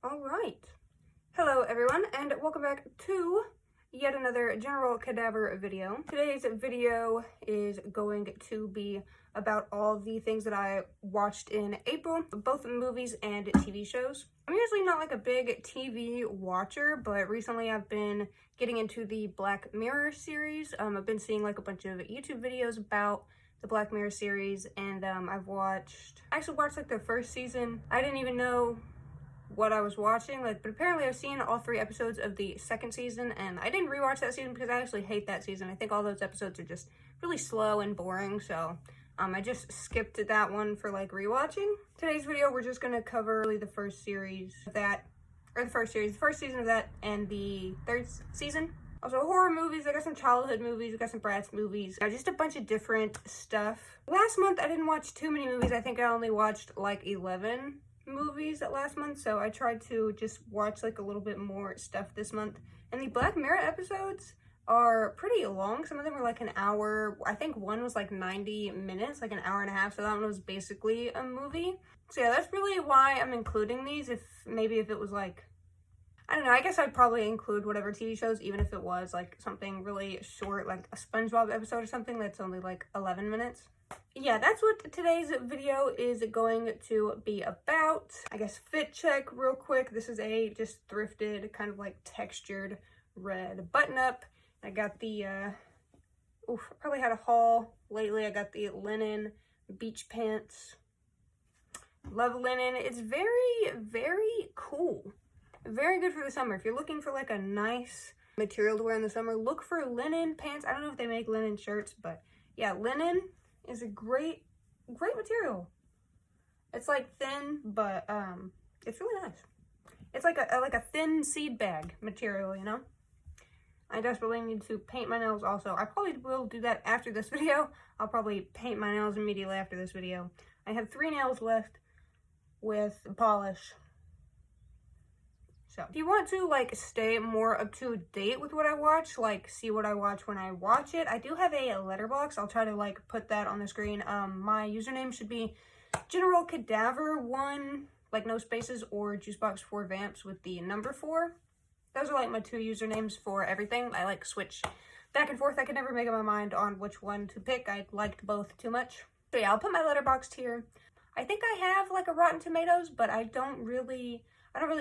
Alright. Hello everyone, and welcome back to yet another General Cadaver video. Today's video is going to be about all the things that I watched in April, both movies and TV shows. I'm usually not like a big TV watcher, but recently I've been getting into the Black Mirror series. I've been seeing like a bunch of YouTube videos about the Black Mirror series, and I actually watched like the first season. I didn't even know what I was watching, but apparently I've seen all 3 episodes of the second season, and I didn't rewatch that season because I actually hate that season. I think all those episodes are just really slow and boring, so I just skipped that one for like rewatching. Today's video, we're just gonna cover really the first season of that, and the third season. Also horror movies, I got some childhood movies, I got some Bratz movies, just a bunch of different stuff. Last month I didn't watch too many movies. I think I only watched like 11 movies last month, so I tried to just watch like a little bit more stuff this month. And the Black Mirror episodes are pretty long. Some of them are like an hour. I think one was like 90 minutes, like an hour and a half, so that one was basically a movie. So yeah, that's really why I'm including these. If it was like, I don't know, I guess I'd probably include whatever TV shows, even if it was like something really short, like a SpongeBob episode or something that's only like 11 minutes. Yeah, that's what today's video is going to be about. I guess fit check real quick. This is a just thrifted, kind of like textured red button up. I got the, probably had a haul lately. I got the linen beach pants. Love linen. It's very, very cool. Very good for the summer. If you're looking for like a nice material to wear in the summer, look for linen pants. I don't know if they make linen shirts, but yeah, linen is a great material. It's like thin, but it's really nice. It's like a thin seed bag material, you know. I desperately need to paint my nails also. I probably will do that after this video. I'll probably paint my nails immediately after this video. I have 3 nails left with polish. So if you want to like stay more up to date with what I watch, like see what I watch when I watch it, I do have a letterbox. I'll try to like put that on the screen. My username should be generalcadaver1, like no spaces, or juicebox4vamps with the number 4. Those are like my 2 usernames for everything. I like switch back and forth. I could never make up my mind on which one to pick. I liked both too much. So yeah, I'll put my letterbox here. I think I have like a Rotten Tomatoes, but I don't really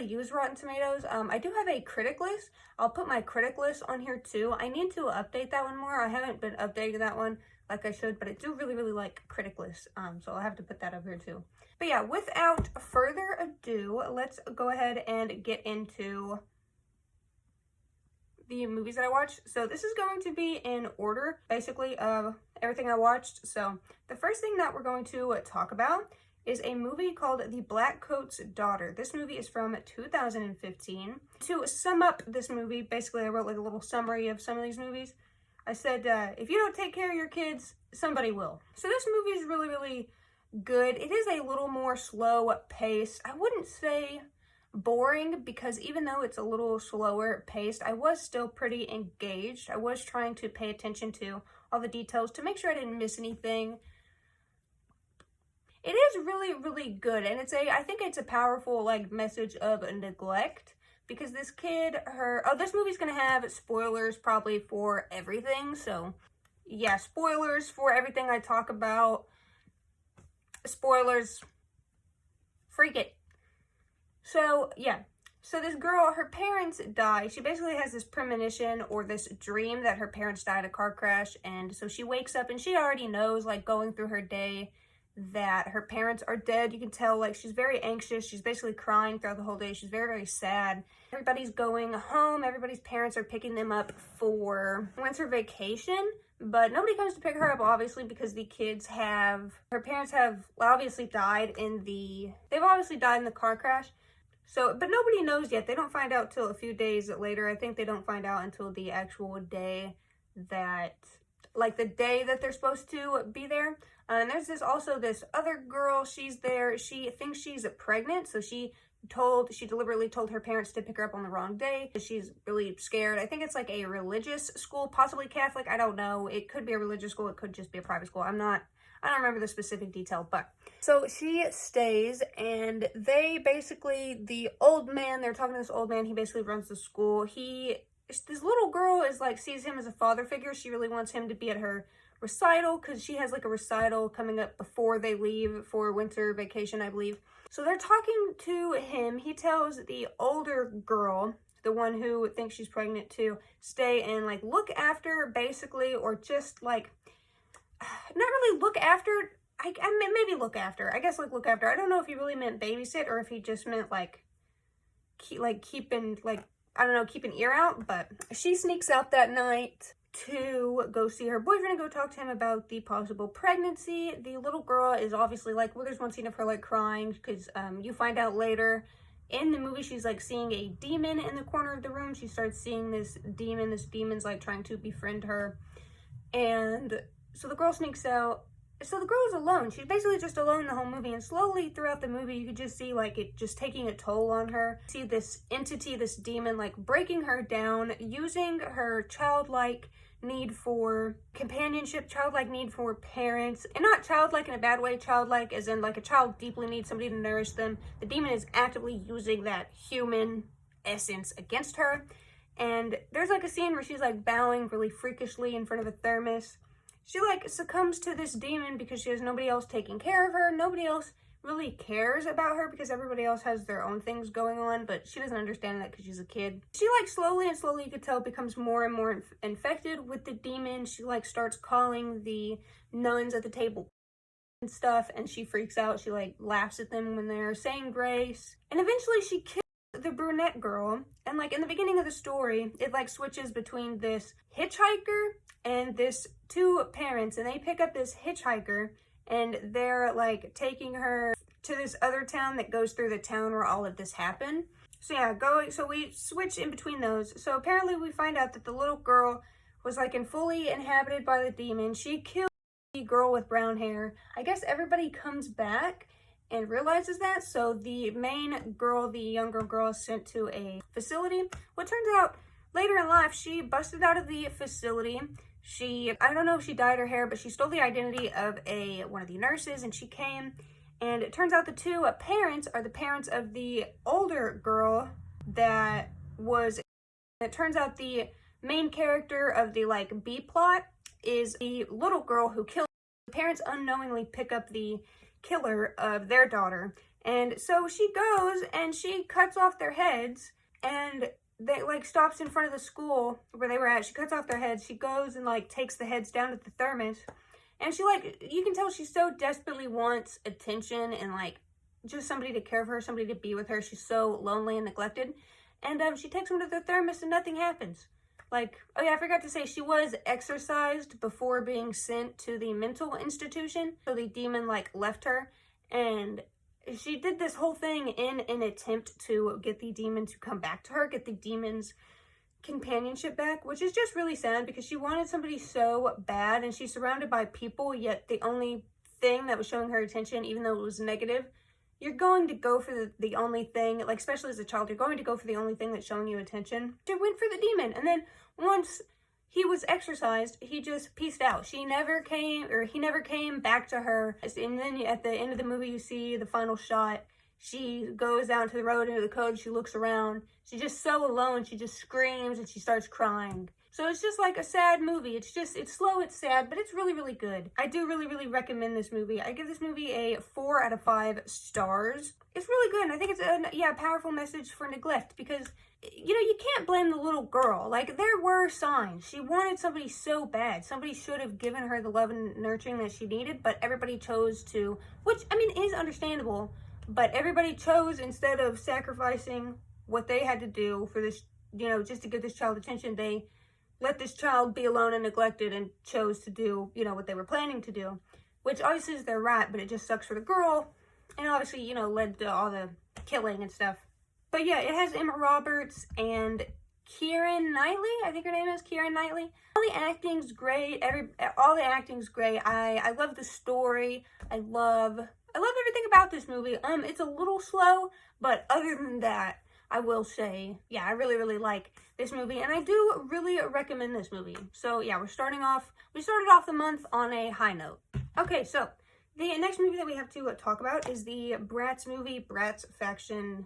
use Rotten Tomatoes. I do have a Criticless. I'll put my Criticless on here too. I need to update that one more. I haven't been updating that one like I should, but I do really, really like Criticless. So I'll have to put that up here too. But yeah, without further ado, let's go ahead and get into the movies that I watched. So this is going to be in order, basically, of everything I watched. So the first thing that we're going to talk about is a movie called The Black Coat's Daughter. This movie is from 2015. To sum up this movie, basically I wrote like a little summary of some of these movies. I said, if you don't take care of your kids, somebody will. So this movie is really, really good. It is a little more slow paced. I wouldn't say boring, because even though it's a little slower paced, I was still pretty engaged. I was trying to pay attention to all the details to make sure I didn't miss anything. It is really, really good, and I think it's a powerful like message of neglect, because this kid, this movie's gonna have spoilers probably for everything. So yeah, spoilers for everything I talk about. Spoilers, freak it. So yeah, so this girl, her parents die. She basically has this premonition or this dream that her parents died in a car crash, and so she wakes up and she already knows, like going through her day, that her parents are dead. You can tell like she's very anxious. She's basically crying throughout the whole day. She's very, very sad. Everybody's going home. Everybody's parents are picking them up for winter vacation, but nobody comes to pick her up, obviously, because her parents have obviously died in the car crash. So, but nobody knows yet. They don't find out till a few days later. I think they don't find out until the actual day that, like the day that they're supposed to be there. And there's this other girl, she's there. She thinks she's pregnant, so she deliberately told her parents to pick her up on the wrong day. She's really scared. I think it's like a religious school, possibly Catholic. I don't know. It could be a religious school. It could just be a private school. I'm not I don't remember the specific detail, but so she stays, and they basically, the old man, they're talking to this old man, he basically runs the school. This little girl is like, sees him as a father figure. She really wants him to be at her recital, because she has like a recital coming up before they leave for winter vacation, I believe. So they're talking to him. He tells the older girl, the one who thinks she's pregnant, to stay and like look after, basically, or just like, not really look after, I mean, maybe look after, I guess, like look after. I don't know if he really meant babysit or if he just meant like keeping, like, I don't know, keep an ear out. But she sneaks out that night to go see her boyfriend and go talk to him about the possible pregnancy. The little girl is obviously like, well, there's one scene of her like crying, because you find out later in the movie she's like seeing a demon in the corner of the room. She starts seeing this demon's like trying to befriend her, and so the girl sneaks out. So the girl is alone. She's basically just alone the whole movie, and slowly throughout the movie you could just see like it just taking a toll on her. See this entity, this demon, like breaking her down, using her childlike need for companionship, childlike need for parents, and not childlike in a bad way, childlike as in like a child deeply needs somebody to nourish them. The demon is actively using that human essence against her, and there's like a scene where she's like bowing really freakishly in front of a thermos. She like succumbs to this demon because she has nobody else taking care of her. Nobody else really cares about her because everybody else has their own things going on, but she doesn't understand that because she's a kid. She like slowly you could tell, becomes more and more infected with the demon. She like starts calling the nuns at the table and stuff, and she freaks out. She like laughs at them when they're saying grace, and eventually she kills the brunette girl. And like in the beginning of the story, it like switches between this hitchhiker and this two parents, and they pick up this hitchhiker and they're like taking her to this other town that goes through the town where all of this happened. So yeah, so we switch in between those. So apparently we find out that the little girl was like fully inhabited by the demon. She killed the girl with brown hair. I guess everybody comes back and realizes that. So the main girl, the younger girl, is sent to a facility. What turns out later in life, she busted out of the facility. I don't know if she dyed her hair, but she stole the identity of one of the nurses, and she came, and it turns out the two parents are the parents of the older girl that was. It turns out the main character of the like B plot is the little girl who killed. The parents unknowingly pick up the killer of their daughter, and so she goes and she cuts off their heads, and they like stops in front of the school where they were at. She cuts off their heads. She goes and like takes the heads down to the thermos, and she like, you can tell she so desperately wants attention and like just somebody to care for her, somebody to be with her. She's so lonely and neglected, and she takes them to the thermos and nothing happens. Like, oh yeah, I forgot to say, she was exorcised before being sent to the mental institution. So the demon like left her, and she did this whole thing in an attempt to get the demon to come back to her, get the demon's companionship back, which is just really sad because she wanted somebody so bad, and she's surrounded by people, yet the only thing that was showing her attention, even though it was negative, you're going to go for the only thing, like especially as a child, you're going to go for the only thing that's showing you attention. She went for the demon, and then once he was exorcised, he just peaced out. He never came back to her. And then at the end of the movie, you see the final shot. She goes out to the road into the code. She looks around. She's just so alone. She just screams and she starts crying. So it's just like a sad movie. It's slow, it's sad, but it's really, really good. I do really, really recommend this movie. I give this movie a 4 out of 5 stars. It's really good, and I think it's a powerful message for neglect, because you know, you can't blame the little girl. Like, there were signs. She wanted somebody so bad. Somebody should have given her the love and nurturing that she needed, but everybody chose to, which, I mean, is understandable, but everybody chose, instead of sacrificing what they had to do for this, you know, just to give this child attention, they let this child be alone and neglected and chose to do, you know, what they were planning to do, which obviously is their right, but it just sucks for the girl, and obviously, you know, led to all the killing and stuff. But yeah, it has Emma Roberts and Keira Knightley. I think her name is Keira Knightley. All the acting's great. All the acting's great. I love the story. I love everything about this movie. It's a little slow, but other than that, I will say, yeah, I really, really like this movie, and I do really recommend this movie. So yeah, we started off the month on a high note. Okay, so The next movie that we have to talk about is the Bratz movie, Bratz Fashion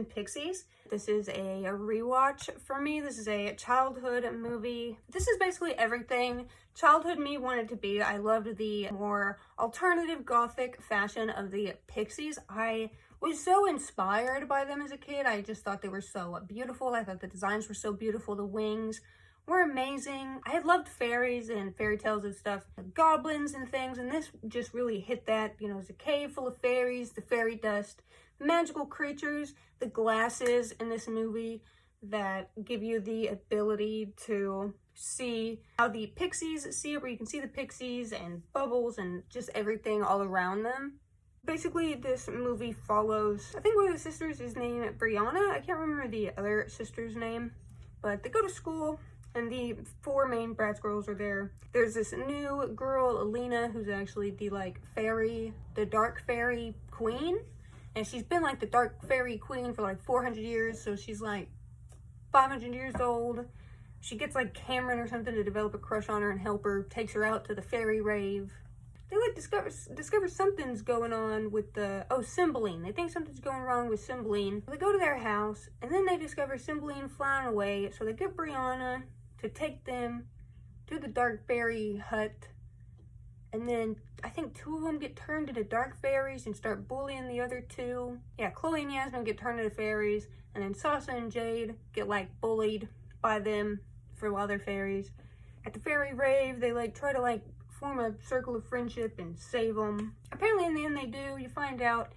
Pixies. This is a rewatch for me. This is a childhood movie. This is basically everything childhood me wanted to be. I loved the more alternative gothic fashion of the Pixies. I was so inspired by them as a kid. I just thought they were so beautiful. I thought the designs were so beautiful. The wings were amazing. I had loved fairies and fairy tales and stuff, goblins and things, and this just really hit that. You know, it's a cave full of fairies, the fairy dust, magical creatures, the glasses in this movie that give you the ability to see how the pixies see it, where you can see the pixies and bubbles and just everything all around them. Basically, this movie follows, I think one of the sisters is named Brianna. I can't remember the other sister's name, but they go to school. And the four main Bratz girls are there. There's this new girl, Alina, who's actually the dark fairy queen. And she's been like the dark fairy queen for like 400 years. So she's like 500 years old. She gets like Cameron or something to develop a crush on her and help her, takes her out to the fairy rave. They like discover something's going on with Cymbeline. They think something's going wrong with Cymbeline. They go to their house and then they discover Cymbeline flying away. So they get Brianna to take them to the dark fairy hut, and then I think two of them get turned into dark fairies and start bullying the other two. Yeah, Chloe and Yasmin get turned into fairies, and then Sasha and Jade get like bullied by them for while they're fairies. At the fairy rave, they like try to like form a circle of friendship and save them. Apparently in the end they do. You find out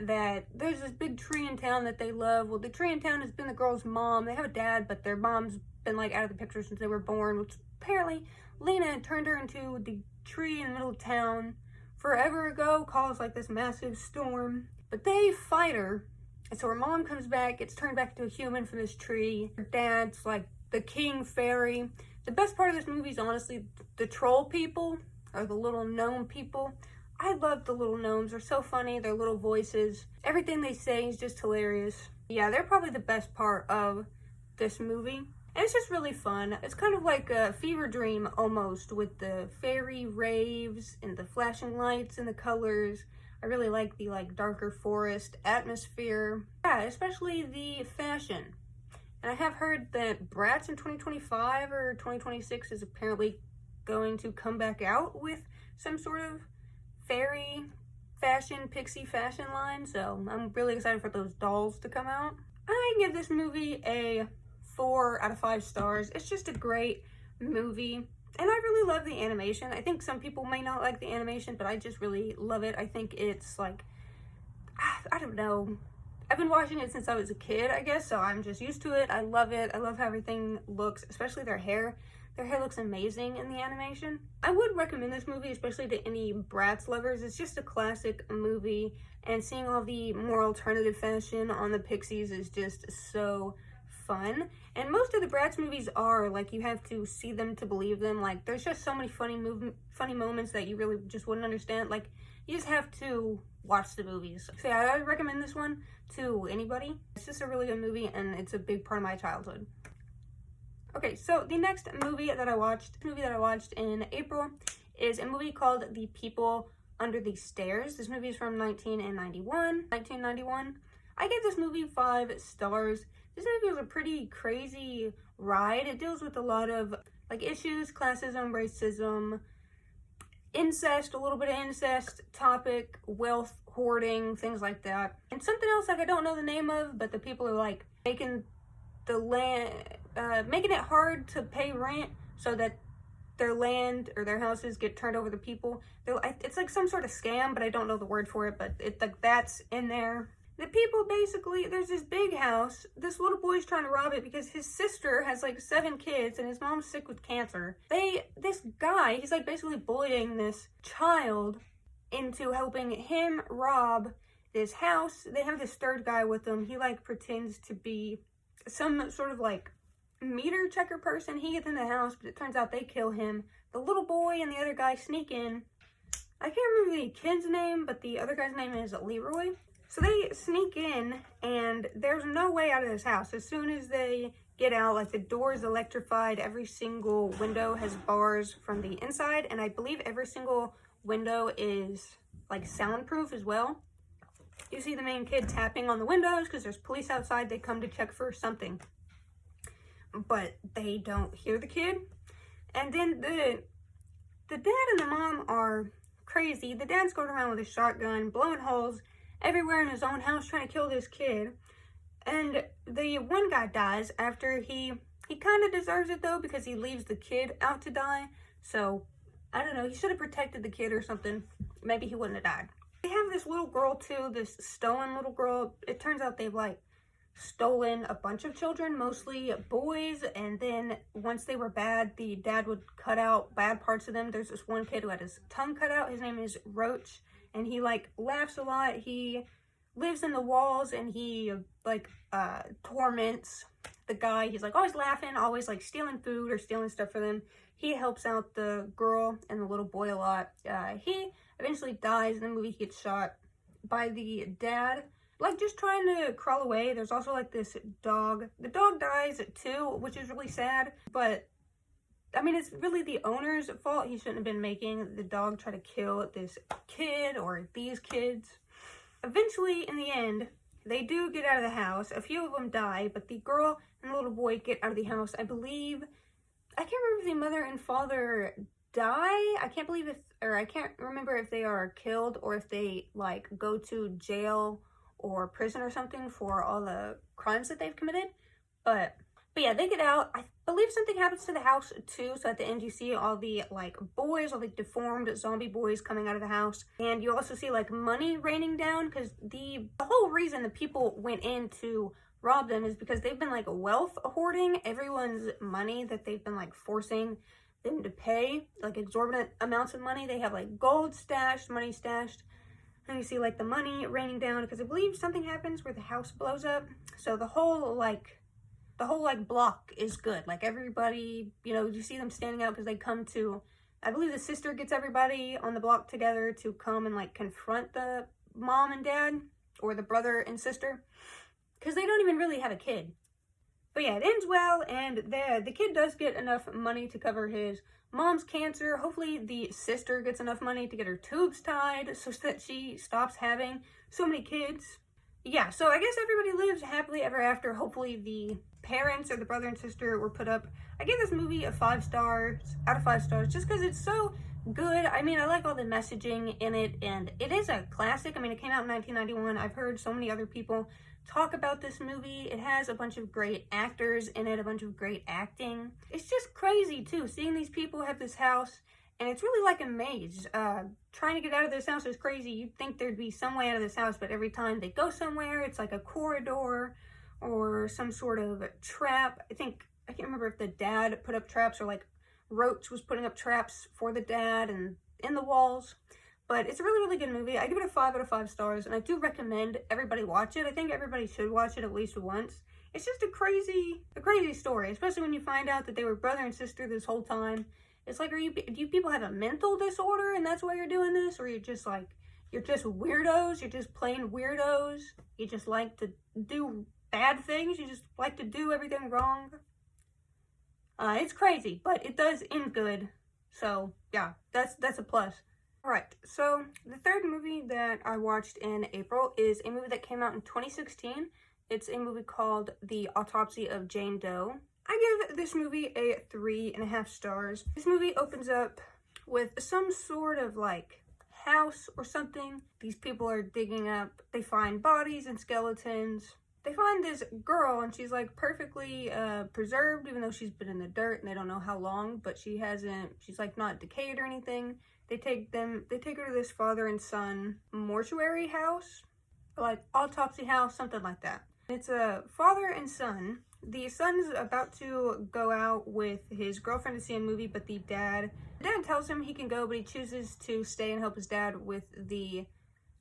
that there's this big tree in town that they love. Well, the tree in town has been the girl's mom. They have a dad, but their mom's been like out of the picture since they were born, which apparently Lena had turned her into the tree in the middle of town forever ago, caused like this massive storm. But they fight her, and so her mom comes back, gets turned back into a human from this tree. Her dad's like the king fairy. The best part of this movie is honestly the troll people, or the little gnome people. I love the little gnomes. They're so funny. Their little voices. Everything they say is just hilarious. Yeah, they're probably the best part of this movie. And it's just really fun. It's kind of like a fever dream almost, with the fairy raves and the flashing lights and the colors. I really like the darker forest atmosphere. Yeah, especially the fashion. And I have heard that Bratz in 2025 or 2026 is apparently going to come back out with some sort of fairy fashion, pixie fashion line. So I'm really excited for those dolls to come out. I give this movie a 4 out of 5 stars. It's just a great movie, and I really love the animation. I think some people may not like the animation, but I just really love it. I think it's like, I don't know, I've been watching it since I was a kid, I guess, so I'm just used to it. I love it. I love how everything looks, especially their hair. Their hair looks amazing in the animation. I would recommend this movie, especially to any Bratz lovers. It's just a classic movie, and seeing all the more alternative fashion on the Pixies is just so fun. And most of the Bratz movies are like, you have to see them to believe them. Like, there's just so many funny moments that you really just wouldn't understand. Like, you just have to watch the movies. So yeah, I would recommend this one to anybody. It's just a really good movie, and it's a big part of my childhood. Okay, so the next movie that I watched in April is a movie called The People Under the Stairs. This movie is from 1991. I gave this movie 5 stars. This movie was a pretty crazy ride. It deals with a lot of like issues, classism, racism, incest, a little bit of incest topic, wealth hoarding, things like that. And something else like I don't know the name of, but the people are like making it hard to pay rent so that their land or their houses get turned over to people. It's like some sort of scam, but I don't know the word for it, but it's like that's in there. The people basically, there's this big house. This little boy's trying to rob it because his sister has like 7 kids and his mom's sick with cancer. This guy, he's like basically bullying this child into helping him rob this house. They have this third guy with them. He like pretends to be some sort of like meter checker person. He gets in the house, but it turns out they kill him. The little boy and the other guy sneak in. I can't remember the kid's name, but the other guy's name is Leroy. So they sneak in, and there's no way out of this house. As soon as they get out, like the door is electrified. Every single window has bars from the inside, and I believe every single window is like soundproof as well. You see the main kid tapping on the windows because there's police outside. They come to check for something, but they don't hear the kid. And then the dad and the mom are crazy. The dad's going around with a shotgun, blowing holes everywhere in his own house, trying to kill this kid. And the one guy dies after he kind of deserves it though, because he leaves the kid out to die. So I don't know, he should have protected the kid or something. Maybe he wouldn't have died. They have this little girl too, this stolen little girl. It turns out they've like stolen a bunch of children, mostly boys, and then once they were bad, the dad would cut out bad parts of them. There's this one kid who had his tongue cut out. His name is Roach, and he like laughs a lot. He lives in the walls, and he like torments the guy. He's like always laughing, always like stealing food or stealing stuff for them. He helps out the girl and the little boy a lot. He eventually dies in the movie. He gets shot by the dad, like just trying to crawl away. There's also like this dog. The dog dies too, which is really sad, but I mean, it's really the owner's fault. He shouldn't have been making the dog try to kill this kid or these kids. Eventually, in the end, they do get out of the house. A few of them die, but the girl and the little boy get out of the house. I believe, I can't remember if the mother and father die. I can't remember if they are killed or if they like go to jail or prison or something for all the crimes that they've committed. But yeah, they get out. I believe something happens to the house too. So at the end you see all the like boys, all the deformed zombie boys coming out of the house. And you also see like money raining down, because the whole reason the people went in to rob them is because they've been like wealth hoarding everyone's money that they've been like forcing them to pay, like exorbitant amounts of money. They have like gold stashed, money stashed. And you see like the money raining down, because I believe something happens where the house blows up. So the whole block is good. Like everybody, you know, you see them standing out because they come to, I believe the sister gets everybody on the block together to come and like confront the mom and dad, or the brother and sister, because they don't even really have a kid. But yeah, it ends well, and the kid does get enough money to cover his mom's cancer. Hopefully the sister gets enough money to get her tubes tied so that she stops having so many kids. Yeah, so I guess everybody lives happily ever after. Hopefully the parents or the brother and sister were put up. I give this movie a 5 stars out of 5 stars just because it's so good. I mean, I like all the messaging in it, and it is a classic. I mean, it came out in 1991. I've heard so many other people talk about this movie. It has a bunch of great actors in it, a bunch of great acting. It's just crazy too, seeing these people have this house, and it's really like a maze. Trying to get out of this house is crazy. You'd think there'd be some way out of this house, but every time they go somewhere, it's like a corridor or some sort of trap. I can't remember if the dad put up traps or like Roach was putting up traps for the dad and in the walls. But it's a really, really good movie. I give it a 5 out of 5 stars, and I do recommend everybody watch it. I think everybody should watch it at least once. It's just a crazy story, especially when you find out that they were brother and sister this whole time. It's like, do you people have a mental disorder and that's why you're doing this? Or you're just weirdos? You're just plain weirdos? You just like to do bad things? You just like to do everything wrong? It's crazy, but it does end good. So, yeah, that's a plus. Alright, so the third movie that I watched in April is a movie that came out in 2016. It's a movie called The Autopsy of Jane Doe. I give this movie a 3.5 stars. This movie opens up with some sort of like house or something. These people are digging up, they find bodies and skeletons. They find this girl, and she's like perfectly preserved, even though she's been in the dirt and they don't know how long, but she's like not decayed or anything. They take her to this father and son mortuary house, like autopsy house, something like that. It's a father and son. The son's about to go out with his girlfriend to see a movie, but the dad tells him he can go, but he chooses to stay and help his dad with the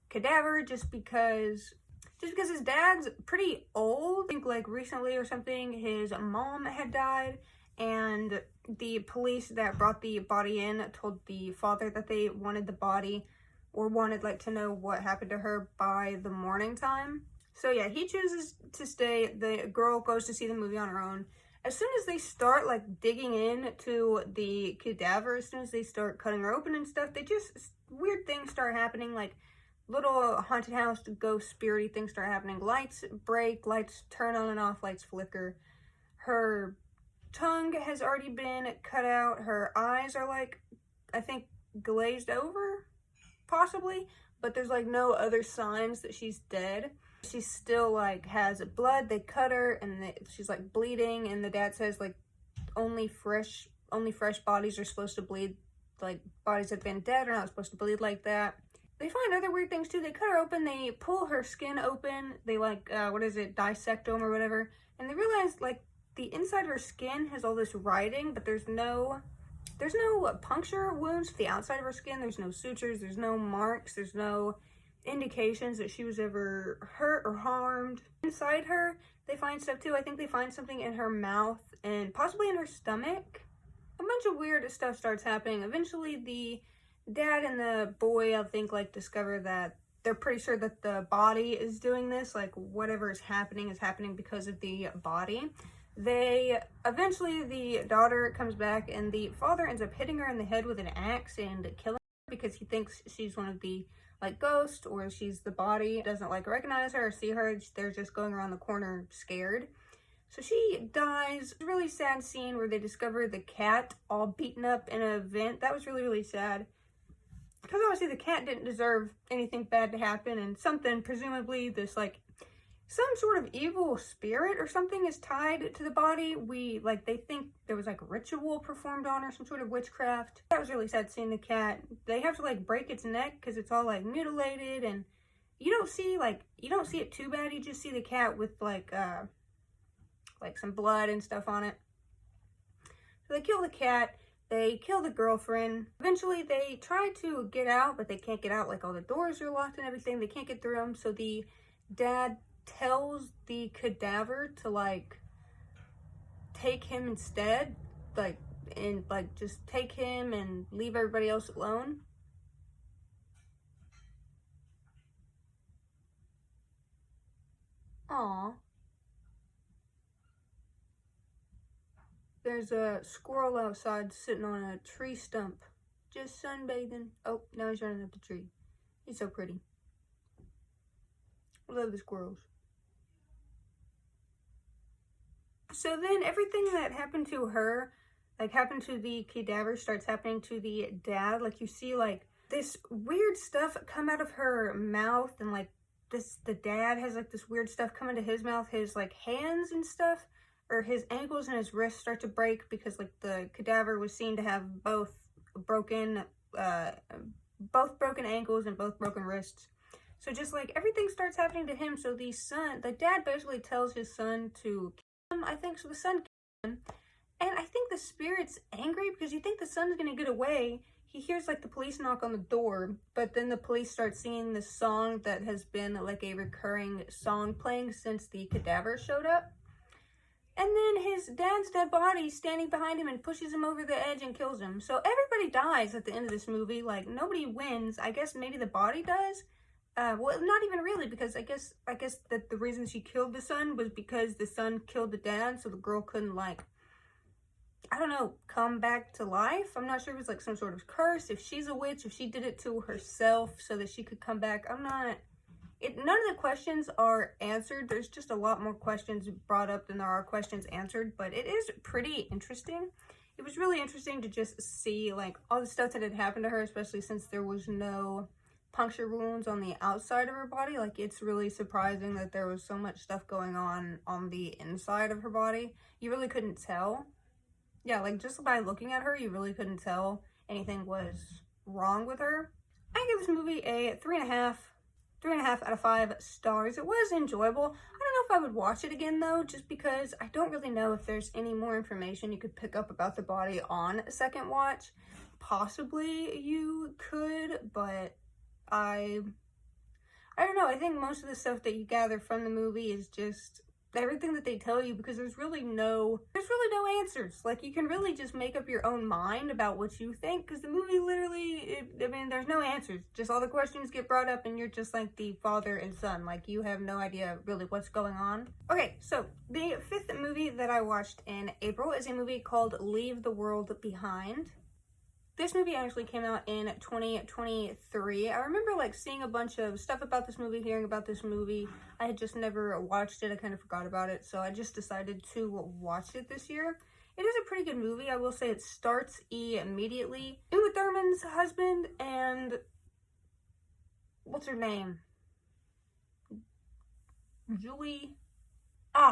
cadaver just because his dad's pretty old. I think like recently or something, his mom had died, and the police that brought the body in told the father that they wanted the body, or wanted like to know what happened to her by the morning time. So yeah, he chooses to stay. The girl goes to see the movie on her own, as soon as they start like digging into the cadaver, as soon as they start cutting her open and stuff, they just, weird things start happening, like little haunted house ghost spirity things start happening. Lights break, lights turn on and off, lights flicker. Her tongue has already been cut out. Her eyes are like, I think, glazed over, possibly, but there's like no other signs that she's dead. She still like has blood. They cut her and she's like bleeding, and the dad says like only fresh bodies are supposed to bleed. Like bodies that have been dead are not supposed to bleed like that. They find other weird things too. They cut her open, they pull her skin open, they like dissect them or whatever, and they realize like the inside of her skin has all this writing, but there's no puncture wounds to the outside of her skin. There's no sutures, there's no marks, there's no indications that she was ever hurt or harmed. Inside her, they find stuff too. I think they find something in her mouth and possibly in her stomach. A bunch of weird stuff starts happening. Eventually, the dad and the boy, I think, like, discover that they're pretty sure that the body is doing this. Like, whatever is happening because of the body. Eventually, the daughter comes back, and the father ends up hitting her in the head with an axe and killing her because he thinks she's one of the like ghost, or she's the body, doesn't like recognize her or see her. They're just going around the corner scared. So she dies. A really sad scene where they discover the cat all beaten up in a vent. That was really, really sad, because obviously the cat didn't deserve anything bad to happen, and something, presumably this like some sort of evil spirit or something, is tied to the body. They think there was like ritual performed on her, some sort of witchcraft. That was really sad seeing the cat. They have to like break its neck because it's all like mutilated, and you don't see it too bad. You just see the cat with like some blood and stuff on it. So they kill the cat. They kill the girlfriend. Eventually they try to get out, but they can't get out. Like all the doors are locked and everything. They can't get through them. So the dad tells the cadaver to like take him instead, just take him and leave everybody else alone. Aww. There's a squirrel outside sitting on a tree stump, just sunbathing. Oh, now he's running up the tree. He's so pretty. I love the squirrels. So then everything that happened to her, like happened to the cadaver, starts happening to the dad. Like you see like this weird stuff come out of her mouth, and like the dad has like this weird stuff come into his mouth. His like hands and stuff, or his ankles and his wrists start to break, because like the cadaver was seen to have both broken ankles and both broken wrists. So just like everything starts happening to him. So the dad basically tells his son to kill him, I think. So the son kills him. And I think the spirit's angry because you think the son's gonna get away. He hears like the police knock on the door, but then the police start singing this song that has been like a recurring song playing since the cadaver showed up. And then his dad's dead body standing behind him and pushes him over the edge and kills him. So everybody dies at the end of this movie. Like nobody wins. I guess maybe the body does. Well, not even really, because I guess that the reason she killed the son was because the son killed the dad, so the girl couldn't, like, I don't know, come back to life. I'm not sure if it was like some sort of curse, if she's a witch, if she did it to herself so that she could come back. None of the questions are answered. There's just a lot more questions brought up than there are questions answered, but it is pretty interesting. It was really interesting to just see like all the stuff that had happened to her, especially since there was no puncture wounds on the outside of her body. Like, it's really surprising that there was so much stuff going on the inside of her body. You really couldn't tell. Yeah, like, just by looking at her, you really couldn't tell anything was wrong with her. I give this movie a 3.5 out of 5 stars. It was enjoyable. I don't know if I would watch it again, though, just because I don't really know if there's any more information you could pick up about the body on a second watch. Possibly you could, but I don't know. I think most of the stuff that you gather from the movie is just everything that they tell you, because there's really no answers. Like, you can really just make up your own mind about what you think, because the movie literally, I mean, there's no answers. Just all the questions get brought up, and you're just like the father and son. Like, you have no idea really what's going on. Okay, so the 5th movie that I watched in April is a movie called Leave the World Behind. This movie actually came out in 2023. I remember like seeing a bunch of stuff about this movie, hearing about this movie. I had just never watched it. I kind of forgot about it. So I just decided to watch it this year. It is a pretty good movie. I will say it starts immediately. Uma Thurman's husband and... what's her name? Julie?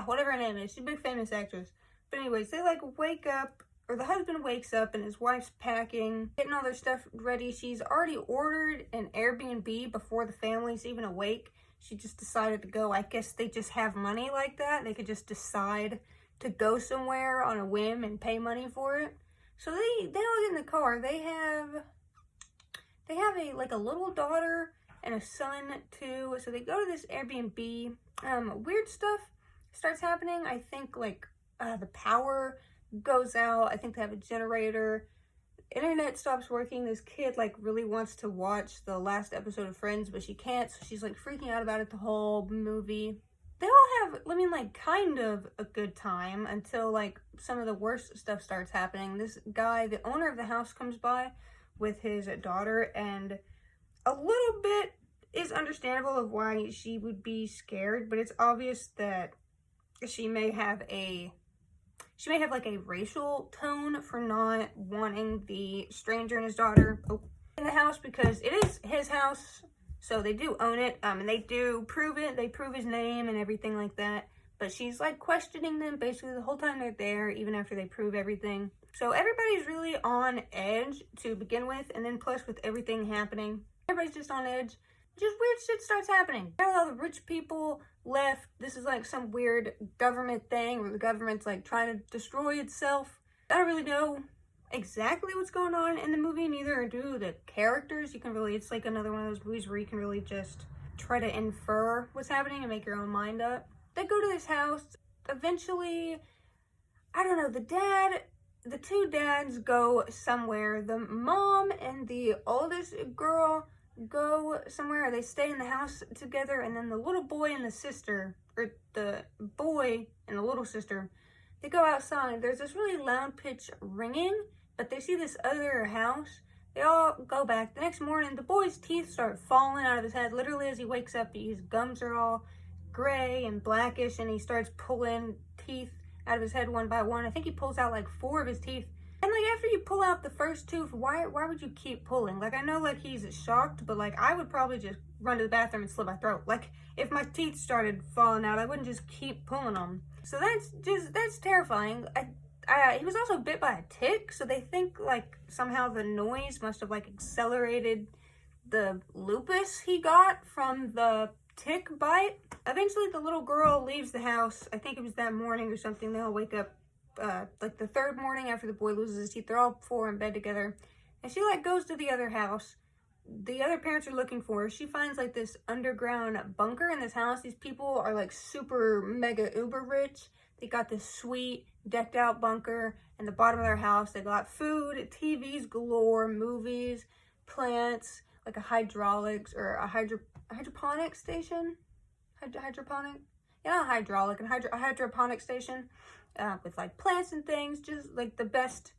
Whatever her name is. She's a big famous actress. But anyways, they like wake up, or the husband wakes up and his wife's packing, getting all their stuff ready. She's already ordered an Airbnb before the family's even awake. She just decided to go. I guess they just have money like that. They could just decide to go somewhere on a whim and pay money for it. So they all get in the car. They have a little daughter and a son too. So they go to this Airbnb. Weird stuff starts happening. I think like the power goes out. I think they have a generator. Internet stops working. This kid like really wants to watch the last episode of Friends, but she can't, so she's like freaking out about it the whole movie. They all have, I mean, like kind of a good time until like some of the worst stuff starts happening. This guy, the owner of the house, comes by with his daughter, and a little bit is understandable of why she would be scared, but it's obvious that she may have like a racial tone for not wanting the stranger and his daughter in the house, because it is his house, so they do own it, and they do prove it. They prove his name and everything like that, but she's like questioning them basically the whole time they're there, even after they prove everything. So everybody's really on edge to begin with, and then plus with everything happening, everybody's just on edge. Just weird shit starts happening. All the rich people left. This is like some weird government thing where the government's like trying to destroy itself. I don't really know exactly what's going on in the movie, neither do the characters. It's like another one of those movies where you can really just try to infer what's happening and make your own mind up. They go to this house. Eventually, I don't know, the two dads go somewhere. The mom and the oldest girl go somewhere, or they stay in the house together, and then the little boy and the sister, or the boy and the little sister, they go outside. There's this really loud pitch ringing, but they see this other house. They all go back. The next morning, the boy's teeth start falling out of his head. Literally, as he wakes up, his gums are all gray and blackish, and he starts pulling teeth out of his head one by one. I think he pulls out like 4 of his teeth. And like after you pull out the first tooth, why would you keep pulling? Like, I know like he's shocked, but like I would probably just run to the bathroom and slit my throat. Like if my teeth started falling out, I wouldn't just keep pulling them. So that's terrifying. He was also bit by a tick, so they think like somehow the noise must have like accelerated the lupus he got from the tick bite. Eventually the little girl leaves the house. I think it was that morning or something. They all wake up like the 3rd morning after the boy loses his teeth. They're all 4 in bed together, and she like goes to the other house. The other parents are looking for her. She finds like this underground bunker in this house. These people are like super mega uber rich. They got this sweet decked out bunker in the bottom of their house. They got food, TVs galore, movies, plants, like a hydraulics or a hydroponic station. Hydroponic? Yeah, not hydraulic, a hydroponic station. With like plants and things, just like the best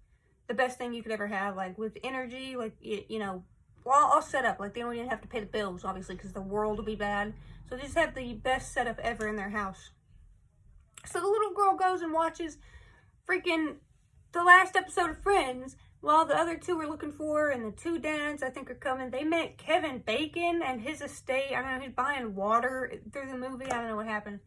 thing you could ever have, like with energy, like you know, well, all set up. Like they don't even have to pay the bills, obviously, because the world will be bad. So they just have the best setup ever in their house. So the little girl goes and watches freaking the last episode of Friends while the other 2 are looking for her, and the 2 dads I think are coming. They met Kevin Bacon and his estate. I don't know, he's buying water through the movie. I don't know what happened.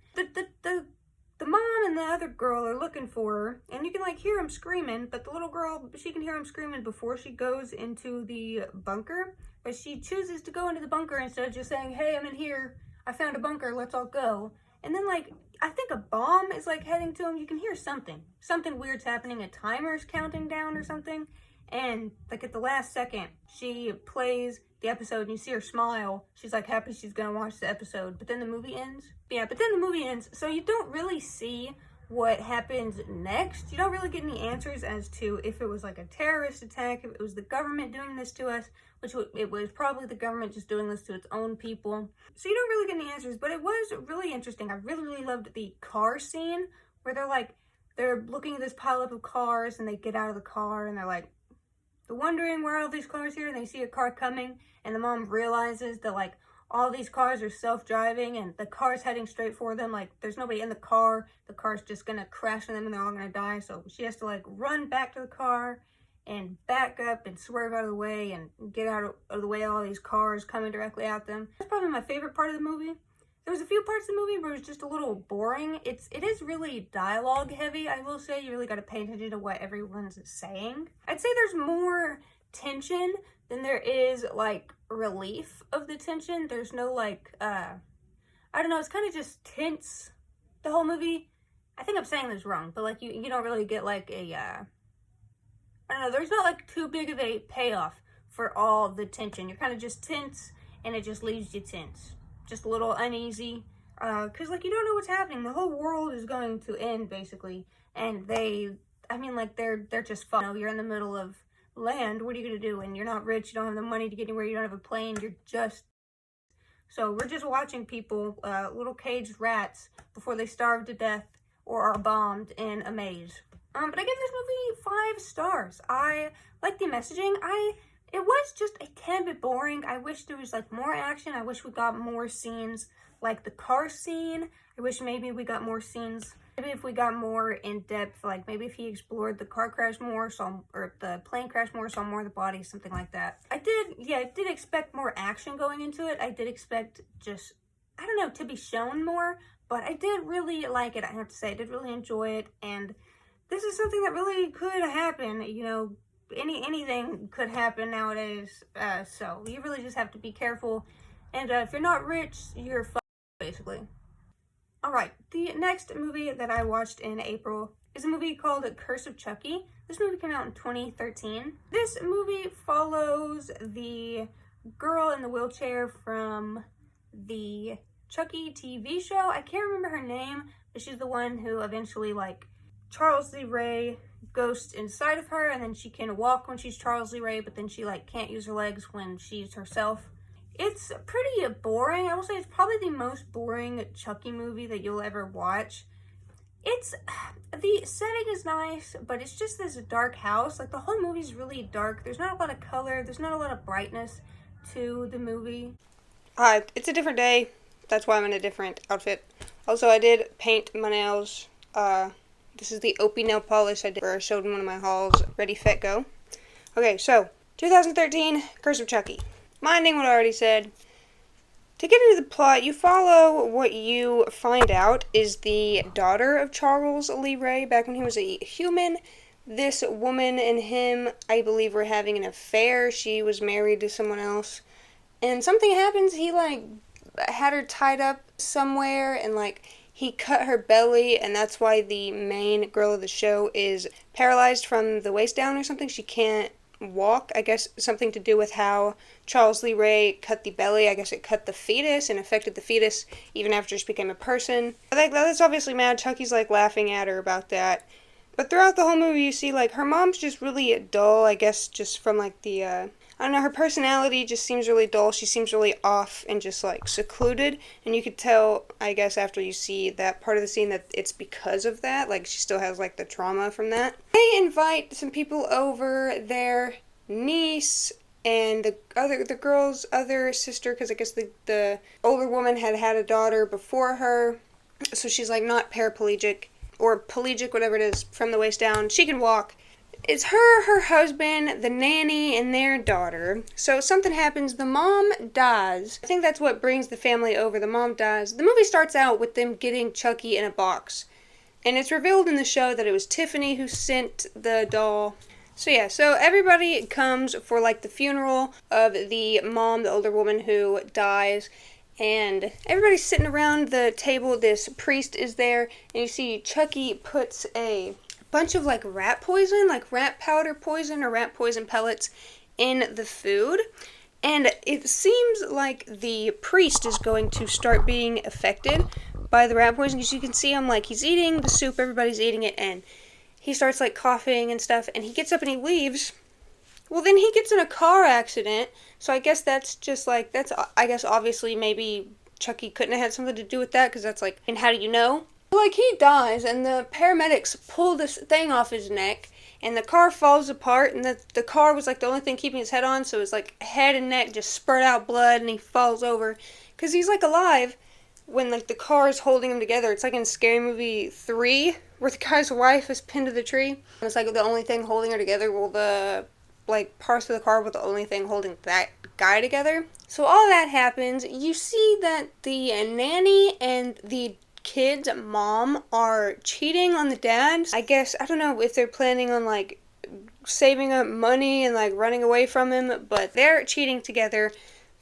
The mom and the other girl are looking for her, and you can like hear them screaming, but the little girl, she can hear them screaming before she goes into the bunker, but she chooses to go into the bunker instead of just saying, hey, I'm in here, I found a bunker, let's all go. And then like, I think a bomb is like heading to them. You can hear something weird's happening, a timer's counting down or something, and like at the last second, she plays the episode and you see her smile, she's like happy she's gonna watch the episode, but then the movie ends. So you don't really see what happens next. You don't really get any answers as to if it was like a terrorist attack, if it was the government doing this to us, which it was probably the government just doing this to its own people. So you don't really get any answers, but it was really interesting. I really loved the car scene where they're looking at this pile up of cars and they get out of the car and they're wondering where all these cars here, and they see a car coming and the mom realizes that like all these cars are self-driving and the car's heading straight for them. Like there's nobody in the car's just gonna crash on them and they're all gonna die. So she has to like run back to the car and back up and swerve out of the way and get out of the way of all these cars coming directly at them. That's probably my favorite part of the movie. There was a few parts of the movie where it was just a little boring. It is really dialogue heavy, I will say. You really got to pay attention to what everyone's saying. I'd say there's more tension than there is like relief of the tension. There's no like, I don't know, it's kind of just tense the whole movie. I think I'm saying this wrong, but like you don't really get like a, I don't know, there's not like too big of a payoff for all the tension. You're kind of just tense and it just leaves you tense. Just a little uneasy, because like you don't know what's happening. The whole world is going to end basically, and they're just fun. You know, you're in the middle of land. What are you gonna do? And you're not rich. You don't have the money to get anywhere. You don't have a plane. So we're just watching people, little caged rats, before they starve to death or are bombed in a maze. But I give this movie 5 stars. I like the messaging. It was just a tad bit boring. I wish there was like more action. I wish we got more scenes like the car scene. I wish maybe we got more scenes. Maybe if we got more in depth, like maybe if he explored the car crash more, or the plane crash more, saw more of the body, something like that. I did expect more action going into it. I did expect just, I don't know, to be shown more, but I did really like it. I have to say, I did really enjoy it. And this is something that really could happen, you know. Anything could happen nowadays, so you really just have to be careful, and if you're not rich, you're fucked, basically. Alright, the next movie that I watched in April is a movie called Curse of Chucky. This movie came out in 2013. This movie follows the girl in the wheelchair from the Chucky TV show. I can't remember her name, but she's the one who eventually, like, Charles Lee Ray ghost inside of her, and then she can walk when she's Charles Lee Ray, but then she like can't use her legs when she's herself. It's pretty boring. I will say it's probably the most boring Chucky movie that you'll ever watch. The setting is nice, but it's just this dark house. Like the whole movie's really dark. There's not a lot of color. There's not a lot of brightness to the movie. Hi, it's a different day. That's why I'm in a different outfit. Also, I did paint my nails. This is the Opie nail polish I did, where I showed in one of my hauls. Ready, Fet, Go. Okay, so, 2013, Curse of Chucky. My ending, what I already said. To get into the plot, you follow what you find out is the daughter of Charles Lee Ray back when he was a human. This woman and him, I believe, were having an affair. She was married to someone else. And something happens, he, like, had her tied up somewhere, and, like, he cut her belly, and that's why the main girl of the show is paralyzed from the waist down or something. She can't walk. I guess something to do with how Charles Lee Ray cut the belly. I guess it cut the fetus and affected the fetus even after she became a person. That's obviously mad. Chucky's like laughing at her about that. But throughout the whole movie you see like her mom's just really dull, I guess just from like the, I don't know, her personality just seems really dull. She seems really off and just like secluded. And you could tell, I guess, after you see that part of the scene that it's because of that. Like she still has like the trauma from that. They invite some people over, their niece and the girl's other sister, because I guess the older woman had had a daughter before her. So she's like not paraplegic or pelagic, whatever it is, from the waist down. She can walk. It's her husband, the nanny, and their daughter. So something happens. The mom dies. I think that's what brings the family over. The mom dies. The movie starts out with them getting Chucky in a box. And it's revealed in the show that it was Tiffany who sent the doll. So yeah, so everybody comes for like the funeral of the mom, the older woman who dies. And everybody's sitting around the table. This priest is there. And you see Chucky puts a bunch of like rat poison, like rat powder poison or rat poison pellets in the food. And it seems like the priest is going to start being affected by the rat poison, because you can see him, like, he's eating the soup, everybody's eating it, and he starts, like, coughing and stuff, and he gets up and he leaves. Well, then he gets in a car accident, so I guess that's just, like, I guess, obviously, maybe Chucky couldn't have had something to do with that, because that's, like, and how do you know? Like, he dies, and the paramedics pull this thing off his neck, and the car falls apart, and the car was, like, the only thing keeping his head on, so his, like, head and neck just spurt out blood, and he falls over, because he's, like, alive when, like, the car is holding him together. It's like in Scary Movie 3, where the guy's wife is pinned to the tree, and it's, like, the only thing holding her together. Well, the, like, parts of the car were the only thing holding that guy together. So all that happens. You see that the nanny and the kid's mom are cheating on the dad. I guess, I don't know if they're planning on, like, saving up money and, like, running away from him, but they're cheating together.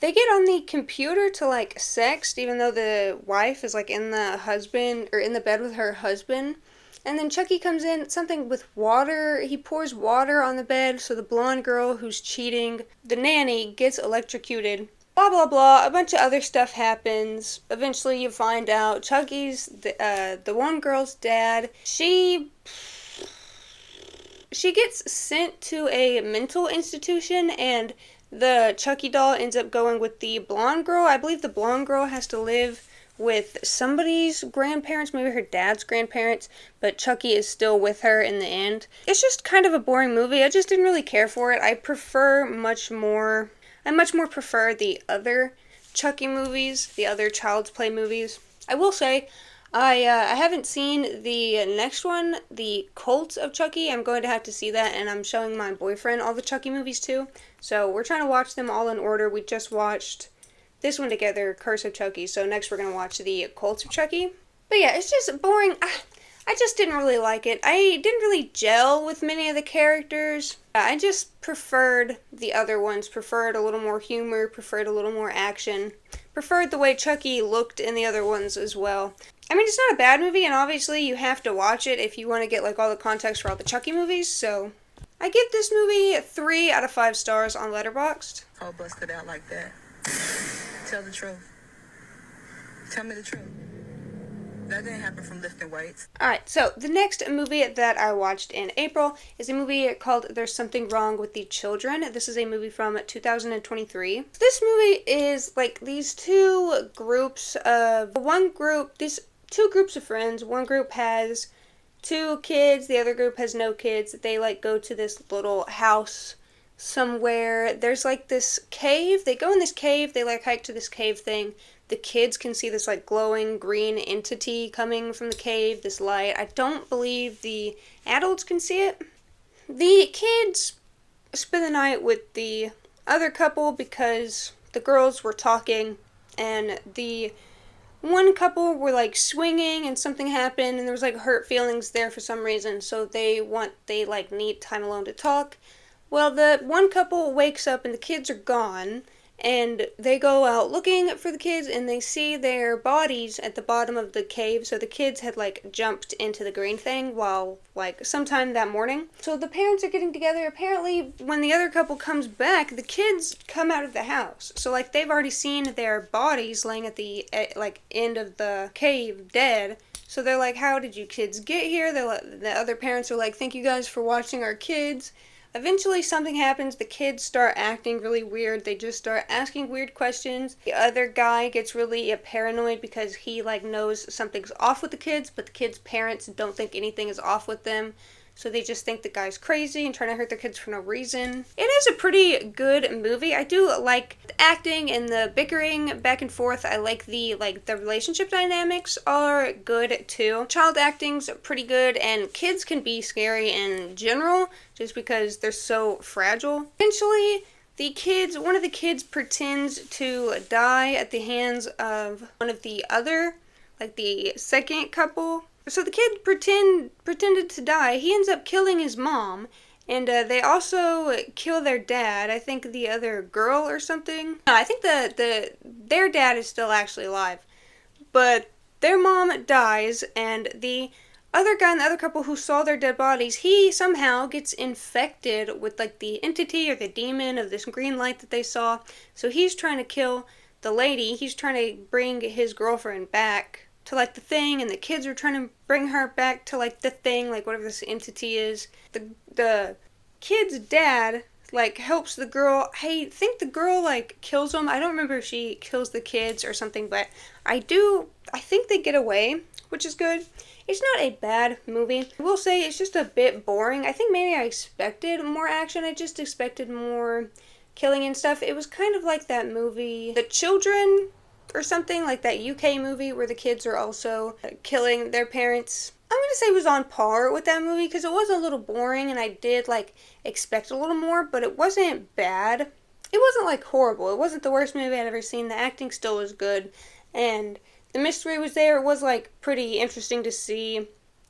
They get on the computer to, like, sext, even though the wife is, like, in the bed with her husband. And then Chucky comes in, something with water. He pours water on the bed, so the blonde girl who's cheating, the nanny, gets electrocuted. Blah, blah, blah. A bunch of other stuff happens. Eventually you find out Chucky's, the one girl's dad. She gets sent to a mental institution, and the Chucky doll ends up going with the blonde girl. I believe the blonde girl has to live with somebody's grandparents, maybe her dad's grandparents, but Chucky is still with her in the end. It's just kind of a boring movie. I just didn't really care for it. I much more prefer the other Chucky movies, the other Child's Play movies. I will say, I haven't seen the next one, the Cult of Chucky. I'm going to have to see that, and I'm showing my boyfriend all the Chucky movies too. So we're trying to watch them all in order. We just watched this one together, Curse of Chucky. So next we're going to watch the Cult of Chucky. But yeah, it's just boring. I just didn't really like it. I didn't really gel with many of the characters. I just preferred the other ones. Preferred a little more humor. Preferred a little more action. Preferred the way Chucky looked in the other ones as well. I mean, it's not a bad movie, and obviously you have to watch it if you want to get, like, all the context for all the Chucky movies, so I give this movie 3 out of 5 stars on Letterboxd. All busted out like that. Tell the truth. Tell me the truth. That didn't happen from lifting weights. Alright, so the next movie that I watched in April is a movie called There's Something Wrong with the Children. This is a movie from 2023. This movie is, like, these two groups of friends. One group has 2 kids, the other group has no kids. They, like, go to this little house somewhere. There's, like, this cave. They go in this cave. They, like, hike to this cave thing. The kids can see this, like, glowing green entity coming from the cave, this light. I don't believe the adults can see it. The kids spend the night with the other couple because the girls were talking, and the one couple were, like, swinging, and something happened, and there was, like, hurt feelings there for some reason, so they need time alone to talk. Well, the one couple wakes up and the kids are gone, and they go out looking for the kids, and they see their bodies at the bottom of the cave. So the kids had, like, jumped into the green thing while, like, sometime that morning. So the parents are getting together. Apparently, when the other couple comes back, the kids come out of the house. So, like, they've already seen their bodies laying at the, end of the cave dead. So they're like, how did you kids get here? The other parents are like, thank you guys for watching our kids. Eventually something happens, the kids start acting really weird, they just start asking weird questions. The other guy gets really paranoid because he, like, knows something's off with the kids, but the kids' parents don't think anything is off with them. So they just think the guy's crazy and trying to hurt their kids for no reason. It is a pretty good movie. I do like the acting and the bickering back and forth. I like the relationship dynamics are good too. Child acting's pretty good, and kids can be scary in general just because they're so fragile. Eventually, one of the kids pretends to die at the hands of one of the other, like, the second couple. So the kid pretended to die. He ends up killing his mom, and they also kill their dad. I think the other girl or something. No, I think their dad is still actually alive, but their mom dies, and the other guy and the other couple who saw their dead bodies, he somehow gets infected with like the entity or the demon of this green light that they saw. So he's trying to kill the lady. He's trying to bring his girlfriend back to like the thing, and the kids are trying to bring her back to like the thing, like whatever this entity is. The kid's dad like helps the girl. I think the girl like kills him. I don't remember if she kills the kids or something, but I think they get away, which is good. It's not a bad movie. I will say it's just a bit boring. I think maybe I expected more action. I just expected more killing and stuff. It was kind of like that movie, The Children, or something, like that UK movie where the kids are also killing their parents. I'm gonna say it was on par with that movie because it was a little boring and I did like expect a little more, but it wasn't bad. It wasn't like horrible. It wasn't the worst movie I'd ever seen. The acting still was good and the mystery was there. It was like pretty interesting to see,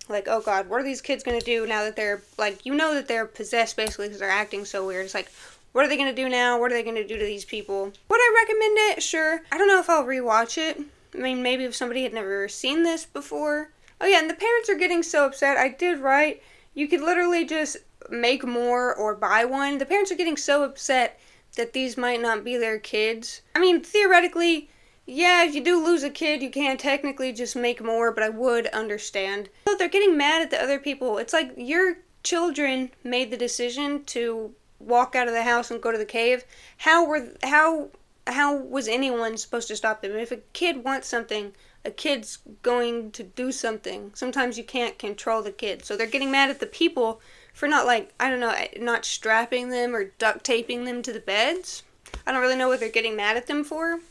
like, oh god, what are these kids gonna do now that they're like, you know that they're possessed basically because they're acting so weird. It's like, what are they going to do now? What are they going to do to these people? Would I recommend it? Sure. I don't know if I'll rewatch it. I mean, maybe if somebody had never seen this before. Oh yeah, and the parents are getting so upset. I did write, you could literally just make more or buy one. The parents are getting so upset that these might not be their kids. I mean, theoretically, yeah, if you do lose a kid, you can technically just make more, but I would understand. So they're getting mad at the other people. It's like your children made the decision to walk out of the house and go to the cave. How was anyone supposed to stop them? If a kid wants something, a kid's going to do something. Sometimes you can't control the kid. So they're getting mad at the people for not, like, I don't know, not strapping them or duct taping them to the beds. I don't really know what they're getting mad at them for.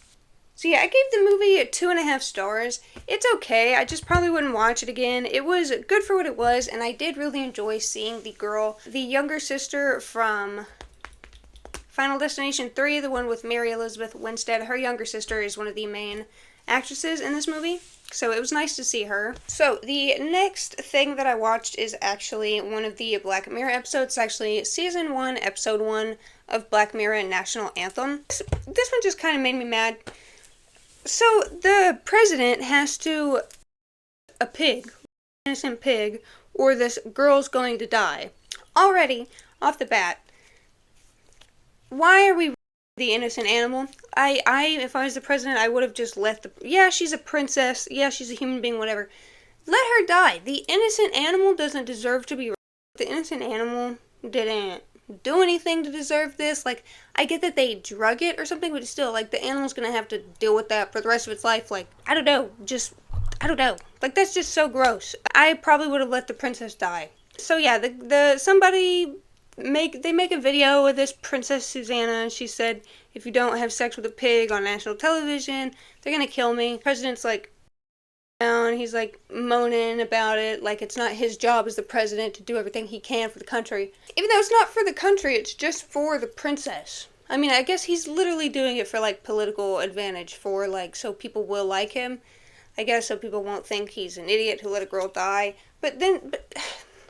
So yeah, I gave the movie 2.5 stars. It's okay. I just probably wouldn't watch it again. It was good for what it was, and I did really enjoy seeing the girl, the younger sister from Final Destination 3, the one with Mary Elizabeth Winstead. Her younger sister is one of the main actresses in this movie, so it was nice to see her. So the next thing that I watched is actually one of the Black Mirror episodes. It's actually Season 1, Episode 1 of Black Mirror National Anthem. This one just kind of made me mad. So, the president has to, a pig, innocent pig, or this girl's going to die. Already, off the bat, why are we the innocent animal? If I was the president, I would have just let yeah, she's a princess, yeah, she's a human being, whatever. Let her die. The innocent animal doesn't deserve to be. The innocent animal didn't do anything to deserve this. Like, I get that they drug it or something, but still, like, the animal's gonna have to deal with that for the rest of its life. Like, I don't know. Like, that's just so gross. I probably would have let the princess die. So yeah, somebody make a video with this Princess Susanna, and she said, if you don't have sex with a pig on national television, they're gonna kill me. The president's like, and he's like moaning about it, like it's not his job as the president to do everything he can for the country. Even though it's not for the country, it's just for the princess. I mean, I guess he's literally doing it for like political advantage, for like so people will like him. I guess so people won't think he's an idiot who let a girl die. But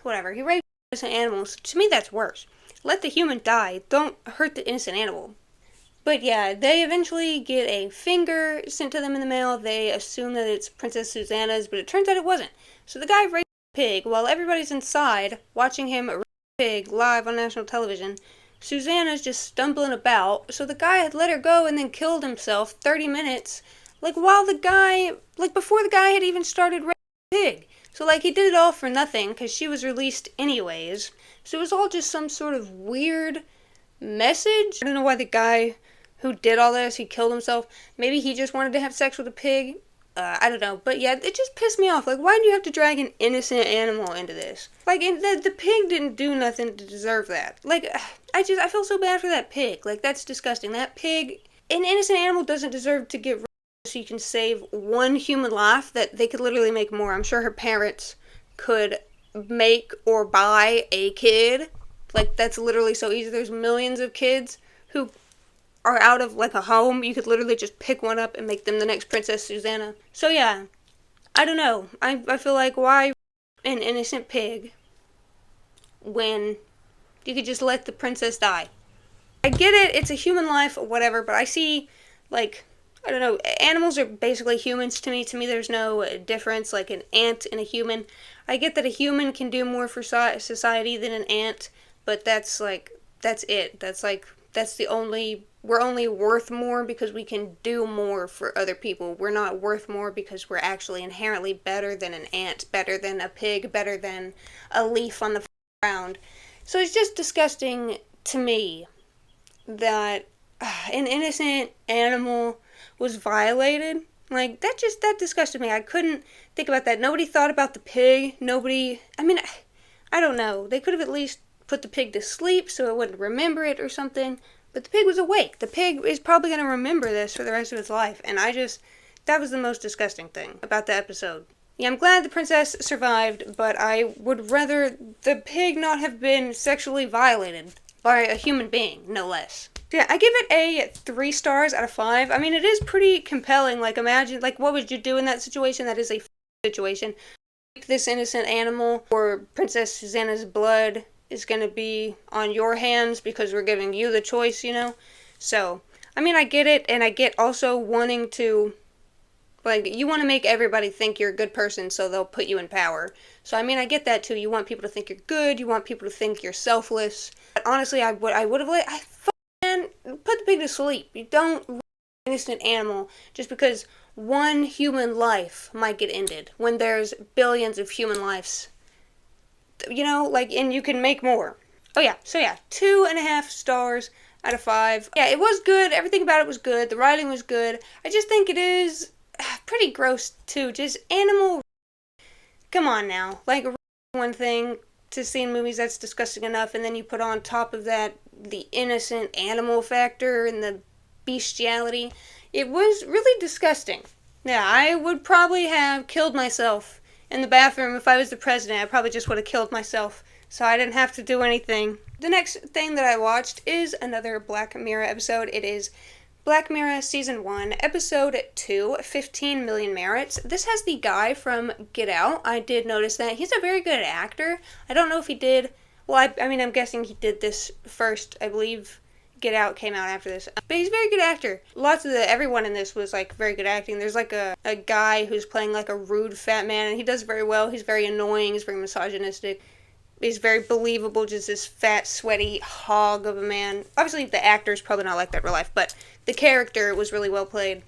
whatever. He raped innocent animals. To me, that's worse. Let the human die. Don't hurt the innocent animal. But yeah, they eventually get a finger sent to them in the mail. They assume that it's Princess Susanna's, but it turns out it wasn't. So the guy raped a pig while everybody's inside watching him rape a pig live on national television. Susanna's just stumbling about. So the guy had let her go and then killed himself 30 minutes. Like before the guy had even started raping a pig. So like he did it all for nothing because she was released anyways. So it was all just some sort of weird message. I don't know why the guy who did all this, he killed himself. Maybe he just wanted to have sex with a pig. I don't know. But yeah, it just pissed me off. Like, why do you have to drag an innocent animal into this? Like, the pig didn't do nothing to deserve that. Like, I feel so bad for that pig. Like, that's disgusting. That pig, an innocent animal doesn't deserve to get rid of so you can save one human life that they could literally make more. I'm sure her parents could make or buy a kid. Like, that's literally so easy. There's millions of kids who are out of, like, a home. You could literally just pick one up and make them the next Princess Susanna. So, yeah. I don't know. I feel like, why an innocent pig when you could just let the princess die? I get it. It's a human life or whatever, but I see, like, I don't know, animals are basically humans to me. To me, there's no difference, like an ant and a human. I get that a human can do more for society than an ant, but that's it. We're only worth more because we can do more for other people. We're not worth more because we're actually inherently better than an ant, better than a pig, better than a leaf on the ground. So it's just disgusting to me that an innocent animal was violated. Like, that disgusted me. I couldn't think about that. Nobody thought about the pig. I don't know. They could have at least put the pig to sleep so it wouldn't remember it or something. But the pig was awake. The pig is probably going to remember this for the rest of its life. And that was the most disgusting thing about the episode. Yeah, I'm glad the princess survived, but I would rather the pig not have been sexually violated by a human being, no less. Yeah, I give it a 3 stars out of 5. I mean, it is pretty compelling. Like, imagine, like, what would you do in that situation? That is a situation. This innocent animal, or Princess Susanna's blood is going to be on your hands because we're giving you the choice, So, I mean, I get it, and I get also wanting to, like, you want to make everybody think you're a good person so they'll put you in power. So, I mean, I get that too. You want people to think you're good. You want people to think you're selfless. But honestly, I would have let... Man, put the pig to sleep. You don't an innocent animal just because one human life might get ended when there's billions of human lives. And you can make more. Oh yeah, so yeah, 2.5 stars out of 5. Yeah, it was good. Everything about it was good. The writing was good. I just think it is pretty gross too. Just animal. Come on now, like one thing to see in movies that's disgusting enough, and then you put on top of that the innocent animal factor and the bestiality. It was really disgusting. Yeah, I would probably have killed myself in the bathroom if I was the president. I probably just would have killed myself, so I didn't have to do anything. The next thing that I watched is another Black Mirror episode. It is Black Mirror Season 1, Episode 2, 15 Million Merits. This has the guy from Get Out. I did notice that. He's a very good actor. I don't know if he did... Well, I'm guessing he did this first. I believe Get Out came out after this. But he's a very good actor. Everyone in this was, like, very good acting. There's, like, a guy who's playing, like, a rude fat man, and he does very well. He's very annoying. He's very misogynistic. He's very believable, just this fat, sweaty hog of a man. Obviously, the actor's probably not like that in real life, but the character was really well played.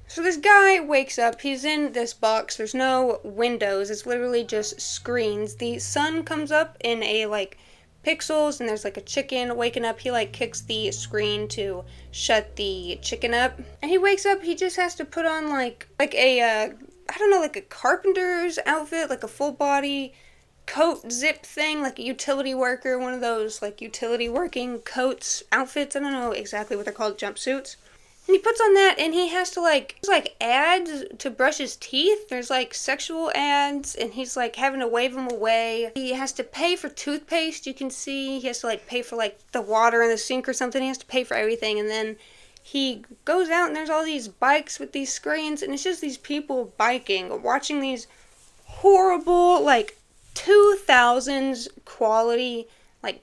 So this guy wakes up, he's in this box, there's no windows, it's literally just screens. The sun comes up in a, like, pixels, and there's, like, a chicken waking up. He, like, kicks the screen to shut the chicken up. And he wakes up, he just has to put on, like a carpenter's outfit, like a full body coat zip thing, like a utility worker, one of those, like, utility working coats, outfits. I don't know exactly what they're called, jumpsuits. And he puts on that, and he has to, there's, ads to brush his teeth. There's, sexual ads, and he's, having to wave them away. He has to pay for toothpaste, you can see. He has to, pay for, the water in the sink or something. He has to pay for everything, and then he goes out, and there's all these bikes with these screens, and it's just these people biking, watching these horrible, 2000s quality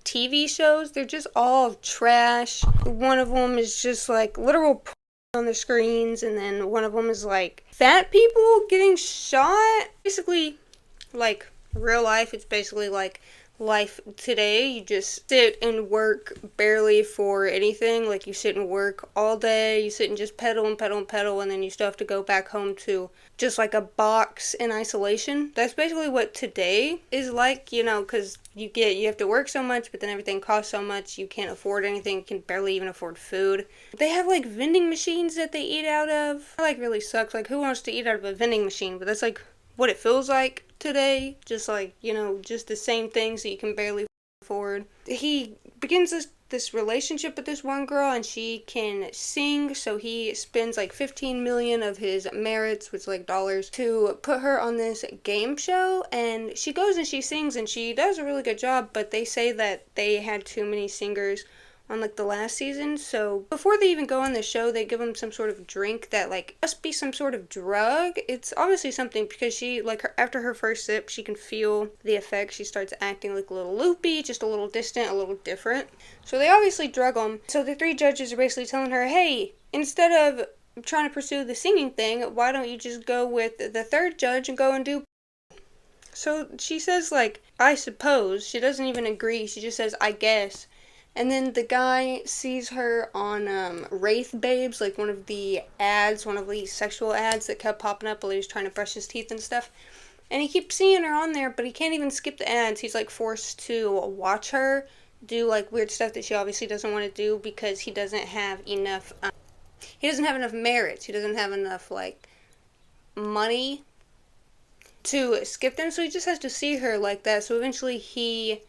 TV shows. They're just all trash. One of them is just literal on the screens, and then one of them is fat people getting shot. Basically real life. It's basically life today. You just sit and work barely for anything. You sit and work all day. You sit and just pedal and pedal and pedal, and then you still have to go back home to just a box in isolation. That's basically what today is because you have to work so much, but then everything costs so much, you can't afford anything, you can barely even afford food. They have vending machines that they eat out of. That really sucks. Who wants to eat out of a vending machine? But that's what it feels like today. Just just the same things that you can barely afford. He begins this relationship with this one girl, and she can sing, so he spends 15 million of his merits, which is dollars, to put her on this game show. And she goes and she sings, and she does a really good job, but they say that they had too many singers on the last season. So before they even go on the show, they give them some sort of drink that must be some sort of drug. It's obviously something, because she after her first sip, she can feel the effects. She starts acting a little loopy, just a little distant, a little different. So they obviously drug them. So the 3 judges are basically telling her, hey, instead of trying to pursue the singing thing, why don't you just go with the third judge and go and do. So she says, like, I suppose. She doesn't even agree. She just says, I guess. And then the guy sees her on Wraith Babes, like one of the ads, one of the sexual ads that kept popping up while he was trying to brush his teeth and stuff. And he keeps seeing her on there, but he can't even skip the ads. He's, like, forced to watch her do, like, weird stuff that she obviously doesn't want to do because he doesn't have enough, merits. He doesn't have enough, like, money to skip them, so he just has to see her like that. So eventually he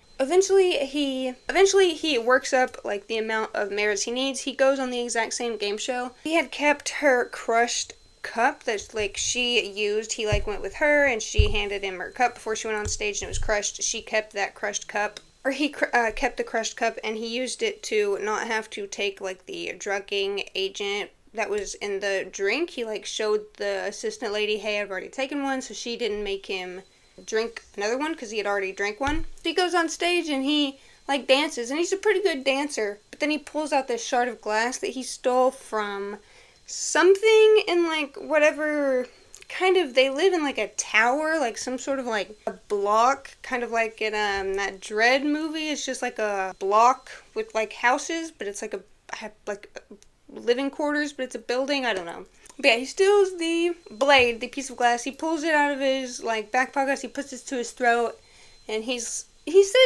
works up, like, the amount of merits he needs. He goes on the exact same game show. He had kept her crushed cup that, like, she used. He, like, went with her and she handed him her cup before she went on stage and it was crushed. She kept that crushed cup, or he kept the crushed cup, and he used it to not have to take, like, the drugging agent that was in the drink. He, like, showed the assistant lady, hey, I've already taken one, so she didn't make him drink another one because he had already drank one. So he goes on stage and he, like, dances, and he's a pretty good dancer, but then he pulls out this shard of glass that he stole from something in, like, whatever kind of, they live in, like, a tower, like some sort of, like, a block, kind of like in that Dread movie. It's just like a block with, like, houses, but it's like living quarters, but it's a building. I don't know. But yeah, he steals the blade, the piece of glass. He pulls it out of his, like, back pocket. He puts it to his throat, and he says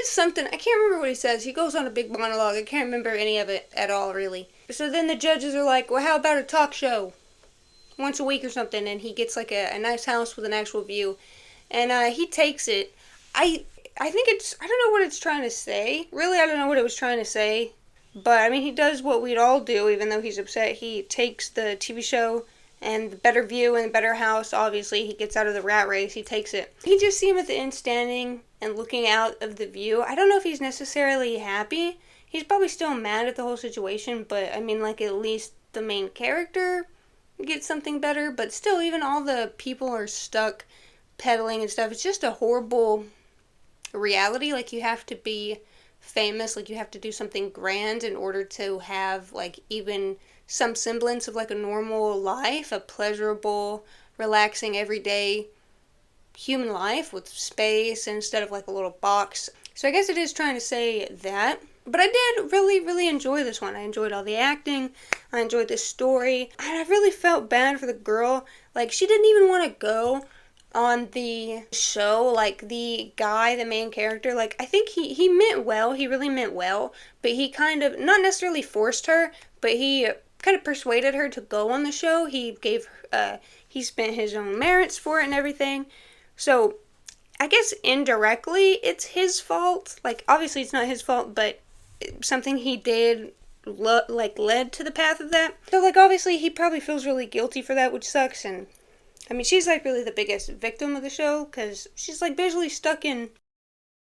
something. I can't remember what he says. He goes on a big monologue. I can't remember any of it at all, really. So then the judges are like, well, how about a talk show once a week or something? And he gets, like, a nice house with an actual view, and he takes it. I think it's, I don't know what it's trying to say. Really, I don't know what it was trying to say. But, I mean, he does what we'd all do, even though he's upset. He takes the TV show and the better view and the better house. Obviously, he gets out of the rat race. He takes it. You just see him at the end standing and looking out of the view. I don't know if he's necessarily happy. He's probably still mad at the whole situation, but, I mean, like, at least the main character gets something better. But still, even all the people are stuck pedaling and stuff. It's just a horrible reality. Like, you have to be famous, like, you have to do something grand in order to have, like, even some semblance of, like, a normal life, a pleasurable, relaxing, everyday human life with space instead of, like, a little box. So I guess it is trying to say that. But I did really, really enjoy this one. I enjoyed all the acting. I enjoyed the story. And I really felt bad for the girl. Like, she didn't even want to go on the show. Like, the guy, the main character, like, I think he meant well. He really meant well. But he kind of, not necessarily forced her, but he kind of persuaded her to go on the show. He spent his own merits for it and everything. So, I guess indirectly, it's his fault. Like, obviously it's not his fault, but something he did, led to the path of that. So, like, obviously he probably feels really guilty for that, which sucks. And, I mean, she's, like, really the biggest victim of the show, because she's, like, basically stuck in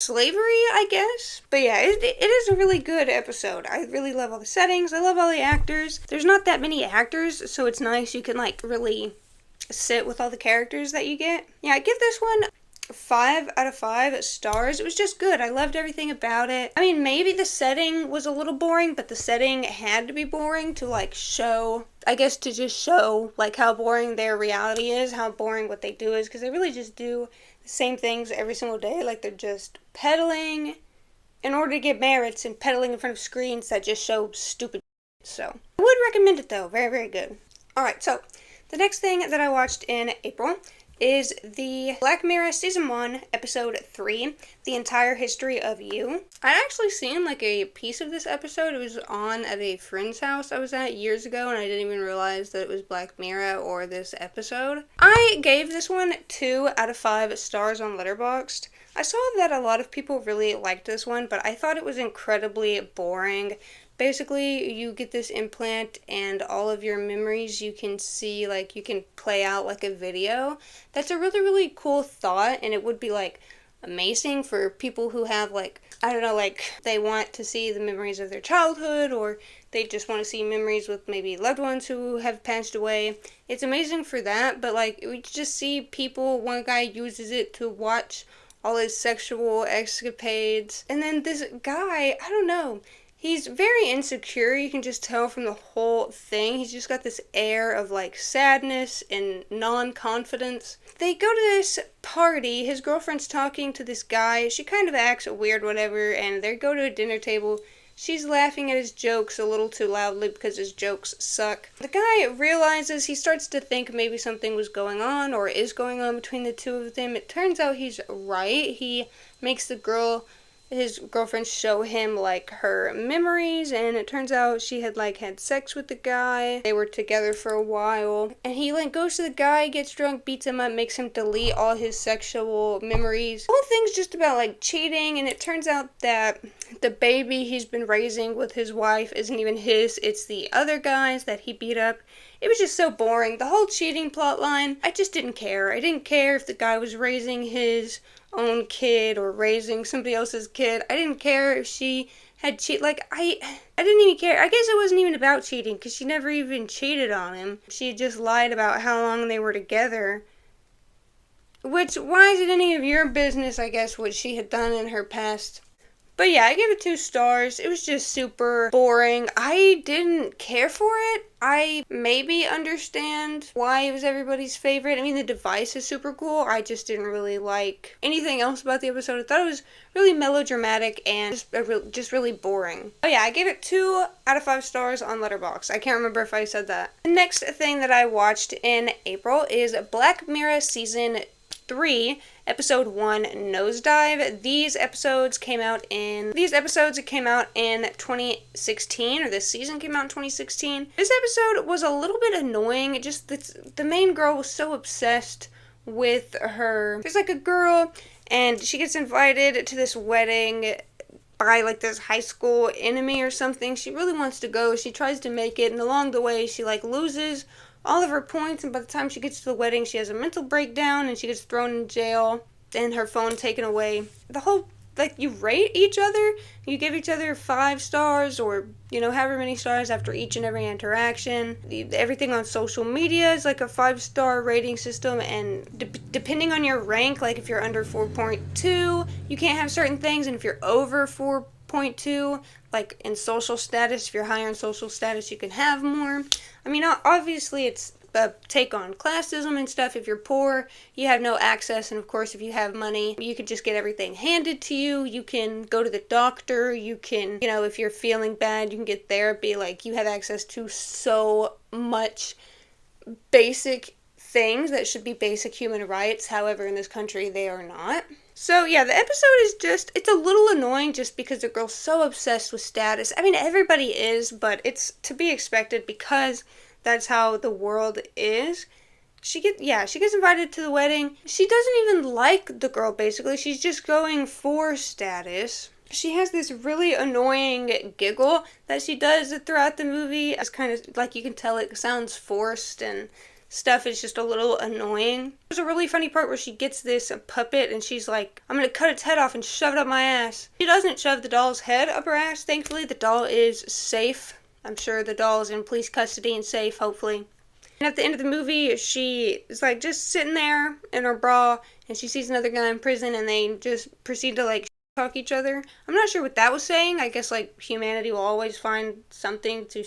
slavery, I guess. But yeah, it is a really good episode. I really love all the settings. I love all the actors. There's not that many actors, so it's nice. You can, like, really sit with all the characters that you get. Yeah, I give this one 5 out of 5 stars. It was just good. I loved everything about it. I mean, maybe the setting was a little boring, but the setting had to be boring to, like, show, I guess, to just show, like, how boring their reality is, how boring what they do is, because they really just do the same things every single day. Like, they're just pedaling in order to get merits and pedaling in front of screens that just show stupid shit. So, I would recommend it, though. Very, very good. Alright, so, the next thing that I watched in April is the Black Mirror Season 1, Episode 3, The Entire History of You. I'd actually seen, like, a piece of this episode. It was on at a friend's house I was at years ago, and I didn't even realize that it was Black Mirror or this episode. I gave this one 2 out of 5 stars on Letterboxd. I saw that a lot of people really liked this one, but I thought it was incredibly boring. Basically, you get this implant and all of your memories you can see, like, you can play out like a video. That's a really, really cool thought, and it would be, like, amazing for people who have, like, I don't know, like, they want to see the memories of their childhood, or they just want to see memories with maybe loved ones who have passed away. It's amazing for that, but, like, we just see people, one guy uses it to watch all his sexual escapades, and then this guy, I don't know, He's very insecure, you can just tell from the whole thing. He's just got this air of like sadness and non-confidence. They go to this party, his girlfriend's talking to this guy, she kind of acts weird, whatever, and they go to a dinner table. She's laughing at his jokes a little too loudly because his jokes suck. The guy realizes, he starts to think maybe something was going on or is going on between the two of them. It turns out he's right. He makes his girlfriend show him like her memories, and it turns out she had like had sex with the guy. They were together for a while, and he like goes to the guy, gets drunk, beats him up, makes him delete all his sexual memories. The whole thing's just about like cheating, and it turns out that the baby he's been raising with his wife isn't even his, it's the other guy's that he beat up. It was just so boring. The whole cheating plot line, I just didn't care. I didn't care if the guy was raising his own kid or raising somebody else's kid. I didn't care if she had I didn't even care. I guess it wasn't even about cheating because she never even cheated on him. She just lied about how long they were together. Which, why is it any of your business, I guess, what she had done in her past? But yeah, I gave it 2 stars. It was just super boring. I didn't care for it. I maybe understand why it was everybody's favorite. I mean, the device is super cool. I just didn't really like anything else about the episode. I thought it was really melodramatic and just really boring. Oh yeah, I gave it 2 out of 5 stars on Letterboxd. I can't remember if I said that. The next thing that I watched in April is Black Mirror Season 3, Episode 1, Nosedive. These episodes came out in 2016, or this season came out in 2016. This episode was a little bit annoying. Just the main girl was so obsessed with her. There's like a girl, and she gets invited to this wedding by like this high school enemy or something. She really wants to go. She tries to make it, and along the way she like loses all of her points, and by the time she gets to the wedding, she has a mental breakdown, and she gets thrown in jail, and her phone taken away. The whole, like, you rate each other, you give each other 5 stars, or, you know, however many stars after each and every interaction. Everything on social media is like a 5-star rating system, and depending on your rank, like if you're under 4.2, you can't have certain things, and if you're over 4.2, like in social status, if you're higher in social status, you can have more. I mean, obviously it's a take on classism and stuff. If you're poor, you have no access, and of course if you have money, you can just get everything handed to you. You can go to the doctor, you can, you know, if you're feeling bad, you can get therapy. Like, you have access to so much basic things that should be basic human rights. However, in this country, they are not. So yeah, the episode is just, it's a little annoying just because the girl's so obsessed with status. I mean, everybody is, but it's to be expected because that's how the world is. She gets invited to the wedding. She doesn't even like the girl, basically. She's just going for status. She has this really annoying giggle that she does throughout the movie. It's kind of, like, you can tell it sounds forced and stuff is just a little annoying. There's a really funny part where she gets this puppet and she's like, I'm gonna cut its head off and shove it up my ass. She doesn't shove the doll's head up her ass, thankfully. The doll is safe. I'm sure the doll is in police custody and safe, hopefully. And at the end of the movie, she is like just sitting there in her bra, and she sees another guy in prison, and they just proceed to like talk each other. I'm not sure what that was saying. I guess like humanity will always find something to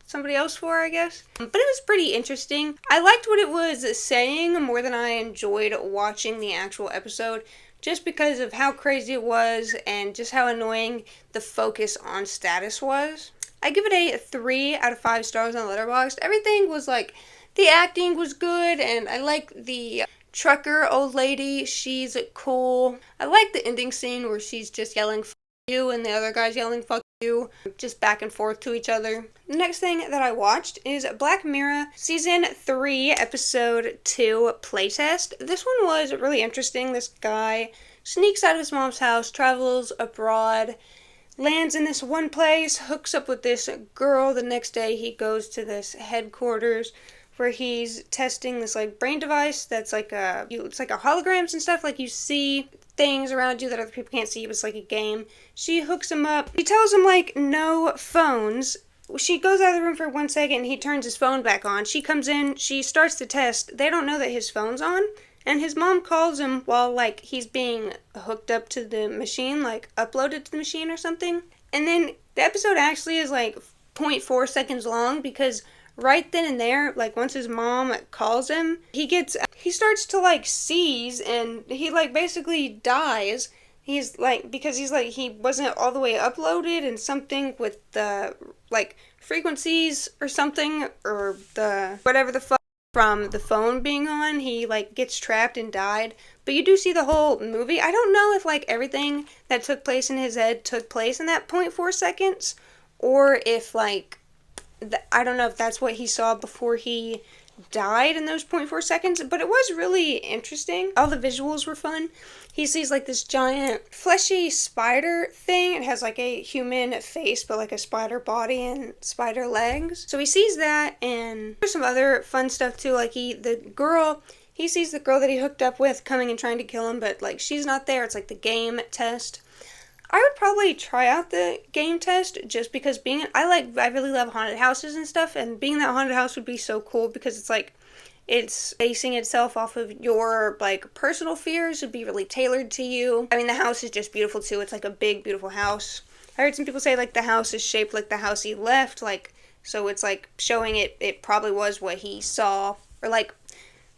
somebody else for, I guess. But it was pretty interesting. I liked what it was saying more than I enjoyed watching the actual episode, just because of how crazy it was and just how annoying the focus on status was. I give it a 3 out of 5 stars on Letterboxd. Everything was like, the acting was good, and I like the trucker old lady. She's cool. I like the ending scene where she's just yelling "fuck you" and the other guy's yelling "fuck you," just back and forth to each other. The next thing that I watched is Black Mirror Season 3, Episode 2, Playtest. This one was really interesting. This guy sneaks out of his mom's house, travels abroad, lands in this one place, hooks up with this girl. The next day he goes to this headquarters where he's testing this like brain device that's like it's like a holograms and stuff. Like, you see things around you that other people can't see. It's like a game. She hooks him up. She tells him like no phones. She goes out of the room for 1 second and he turns his phone back on. She comes in, she starts the test. They don't know that his phone's on. And his mom calls him while, like, he's being hooked up to the machine, like, uploaded to the machine or something. And then The episode actually is like 0.4 seconds long because right then and there, like once his mom calls him, he starts to like seize and he like basically dies. He's like, because he's like, he wasn't all the way uploaded and something with the like frequencies or something, or the whatever the fuck from the phone being on, he like gets trapped and died. But you do see the whole movie. I don't know if like everything that took place in his head took place in that 0.4 seconds, or if like I don't know if that's what he saw before he died in those 0.4 seconds, but it was really interesting. All the visuals were fun. He sees like this giant fleshy spider thing. It has like a human face but like a spider body and spider legs. So he sees that, and there's some other fun stuff too. Like he sees the girl that he hooked up with coming and trying to kill him, but like she's not there. It's like the game test. I would probably try out the game test just because I really love haunted houses and stuff, and being that haunted house would be so cool because it's like, it's basing itself off of your like personal fears. It'd be really tailored to you. I mean, the house is just beautiful too. It's like a big, beautiful house. I heard some people say like the house is shaped like the house he left, like, so it's like showing it probably was what he saw, or like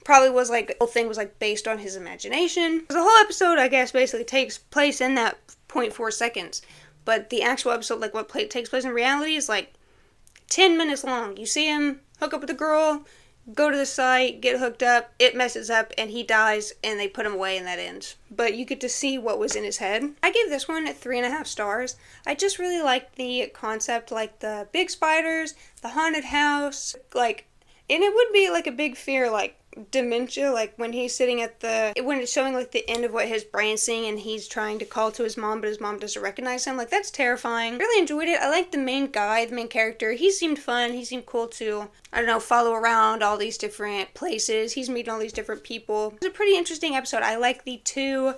probably was like the whole thing was like based on his imagination. The whole episode, I guess, basically takes place in that 0.4 seconds, but the actual episode, like what takes place in reality, is like 10 minutes long. You see him hook up with a girl, go to the site, get hooked up, it messes up, and he dies, and they put him away, and that ends. But you get to see what was in his head. I gave this one 3.5 stars. I just really liked the concept, like the big spiders, the haunted house, like, and it would be like a big fear, like dementia, like when he's sitting when it's showing like the end of what his brain's seeing and he's trying to call to his mom but his mom doesn't recognize him, like that's terrifying. Really enjoyed it. I liked the main character. He seemed fun. He seemed cool to, I don't know, follow around all these different places. He's meeting all these different people. It's a pretty interesting episode. I like you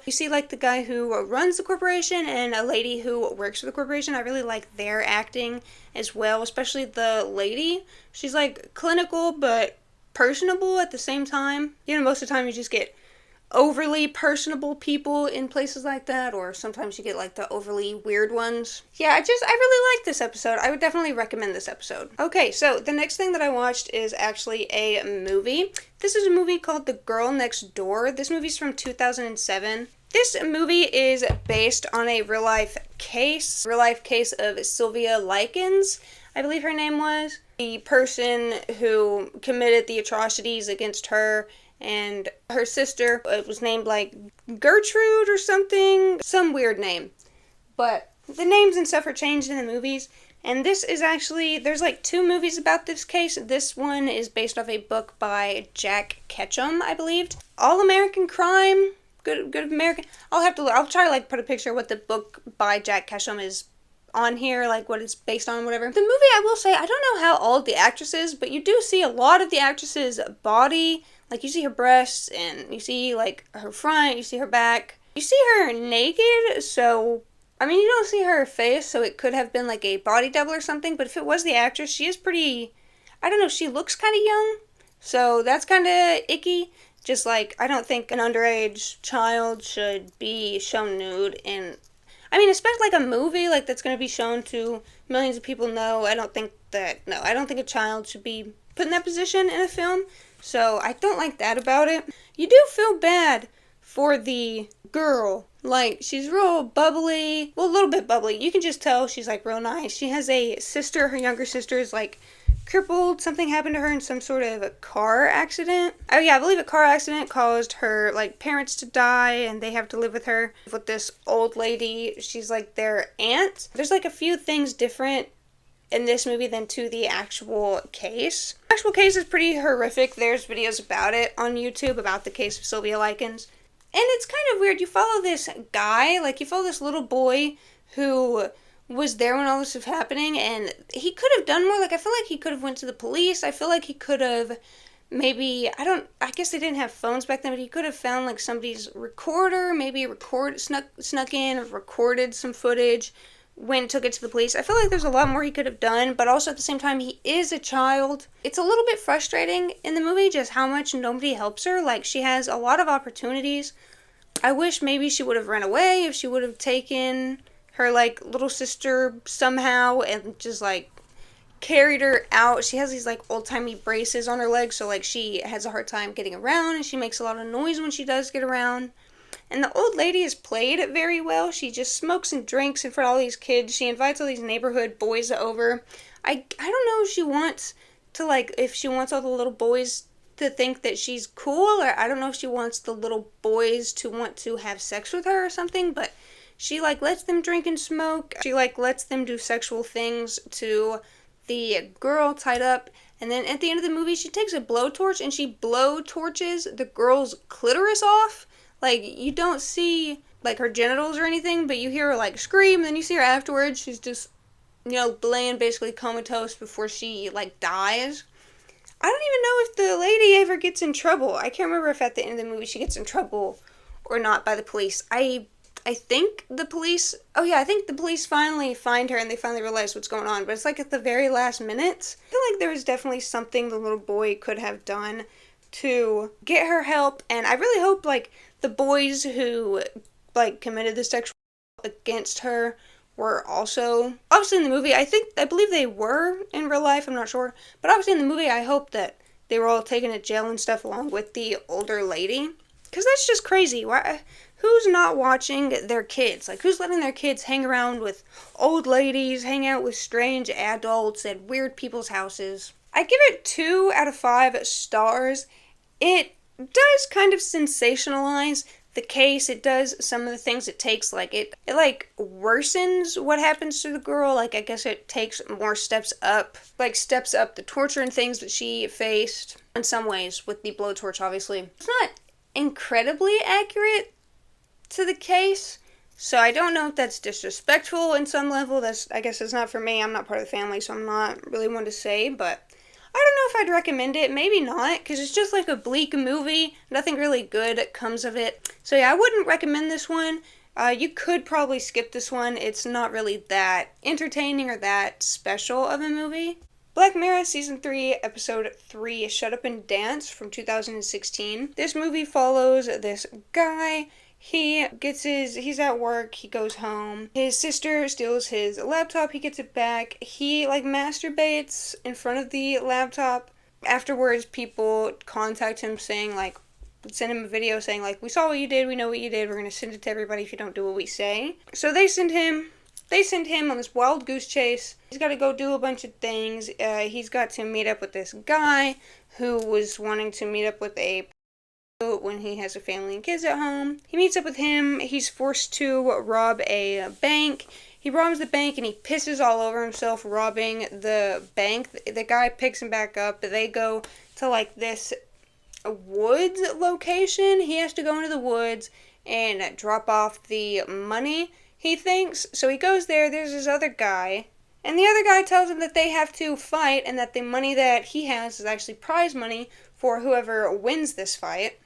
see like the guy who runs the corporation and a lady who works for the corporation. I really like their acting as well, especially the lady. She's like clinical but personable at the same time. You know, most of the time you just get overly personable people in places like that, or sometimes you get like the overly weird ones. Yeah, I really like this episode. I would definitely recommend this episode. Okay, so the next thing that I watched is actually a movie. This is a movie called The Girl Next Door. This movie's from 2007. This movie is based on a real life case of Sylvia Likens, I believe her name was. The person who committed the atrocities against her and her sister. It was named like Gertrude or something, some weird name. But the names and stuff are changed in the movies. And this is actually, there's like 2 movies about this case. This one is based off a book by Jack Ketchum, I believe. All American Crime. Good American. I'll try to like put a picture of what the book by Jack Ketchum is on here, like what it's based on, whatever. The movie, I will say, I don't know how old the actress is, but you do see a lot of the actress's body. Like you see her breasts, and you see like her front, you see her back. You see her naked, so I mean you don't see her face, so it could have been like a body double or something, but if it was the actress, she is pretty, I don't know, she looks kind of young, so that's kind of icky. Just like, I don't think an underage child should be shown nude in, I mean, especially like a movie like that's going to be shown to millions of people. No, I don't think a child should be put in that position in a film. So I don't like that about it. You do feel bad for the girl. Like, she's real bubbly. Well, a little bit bubbly. You can just tell she's like real nice. She has a sister. Her younger sister is like crippled. Something happened to her in some sort of a car accident. Oh yeah, I believe a car accident caused her like parents to die, and they have to live with her, with this old lady. She's like their aunt. There's like a few things different in this movie than to the actual case. The actual case is pretty horrific. There's videos about it on YouTube, about the case of Sylvia Likens. And it's kind of weird. You follow this guy, like you follow this little boy who was there when all this was happening, and he could have done more. Like, I feel like he could have went to the police. I feel like he could have maybe, I guess they didn't have phones back then, but he could have found like somebody's recorder, maybe snuck in, recorded some footage, took it to the police. I feel like there's a lot more he could have done, but also at the same time, he is a child. It's a little bit frustrating in the movie just how much nobody helps her. Like, she has a lot of opportunities. I wish maybe she would have run away, if she would have taken her, like, little sister somehow and just, like, carried her out. She has these, like, old-timey braces on her legs, so, like, she has a hard time getting around, and she makes a lot of noise when she does get around. And the old lady is played very well. She just smokes and drinks in front of all these kids. She invites all these neighborhood boys over. I don't know if she wants to, like, if she wants all the little boys to think that she's cool, or I don't know if she wants the little boys to want to have sex with her or something, but she, like, lets them drink and smoke. She, like, lets them do sexual things to the girl tied up, and then at the end of the movie, she takes a blowtorch and she blow torches the girl's clitoris off. Like, you don't see, like, her genitals or anything, but you hear her, like, scream, and then you see her afterwards. She's just, you know, laying basically comatose before she, like, dies. I don't even know if the lady ever gets in trouble. I can't remember if at the end of the movie she gets in trouble or not by the police. I think the police, I think the police finally find her and they finally realize what's going on, but it's like at the very last minutes. I feel like there was definitely something the little boy could have done to get her help, and I really hope, like, the boys who, like, committed the sexual against her were also, obviously in the movie, I believe they were in real life, I'm not sure, but obviously in the movie I hope that they were all taken to jail and stuff along with the older lady, because that's just crazy. Why? Who's not watching their kids? Like, who's letting their kids hang around with old ladies, hang out with strange adults at weird people's houses? I give it 2 out of 5 stars. It does kind of sensationalize the case. It does some of the things it takes, like, it like, worsens what happens to the girl. Like, I guess it takes more steps up the torture and things that she faced, in some ways, with the blowtorch, obviously. It's not incredibly accurate to the case, so I don't know if that's disrespectful in some level. I guess it's not for me. I'm not part of the family, so I'm not really one to say, but I don't know if I'd recommend it. Maybe not, because it's just like a bleak movie. Nothing really good comes of it. So yeah, I wouldn't recommend this one. You could probably skip this one. It's not really that entertaining or that special of a movie. Black Mirror Season 3, Episode 3, Shut Up and Dance from 2016. This movie follows this guy. He's at work, he goes home, his sister steals his laptop, he gets it back, he, like, masturbates in front of the laptop. Afterwards, people contact him saying, like, send him a video saying, like, we saw what you did, we know what you did, we're gonna send it to everybody if you don't do what we say. So they send him on this wild goose chase. He's got to go do a bunch of things. He's got to meet up with this guy who was wanting to meet up with a when he has a family and kids at home. He meets up with him. He's forced to rob a bank. He robs the bank and he pisses all over himself robbing the bank. The guy picks him back up. They go to, like, this woods location. He has to go into the woods and drop off the money, he thinks. So he goes there. There's this other guy. And the other guy tells him that they have to fight and that the money that he has is actually prize money for whoever wins this fight.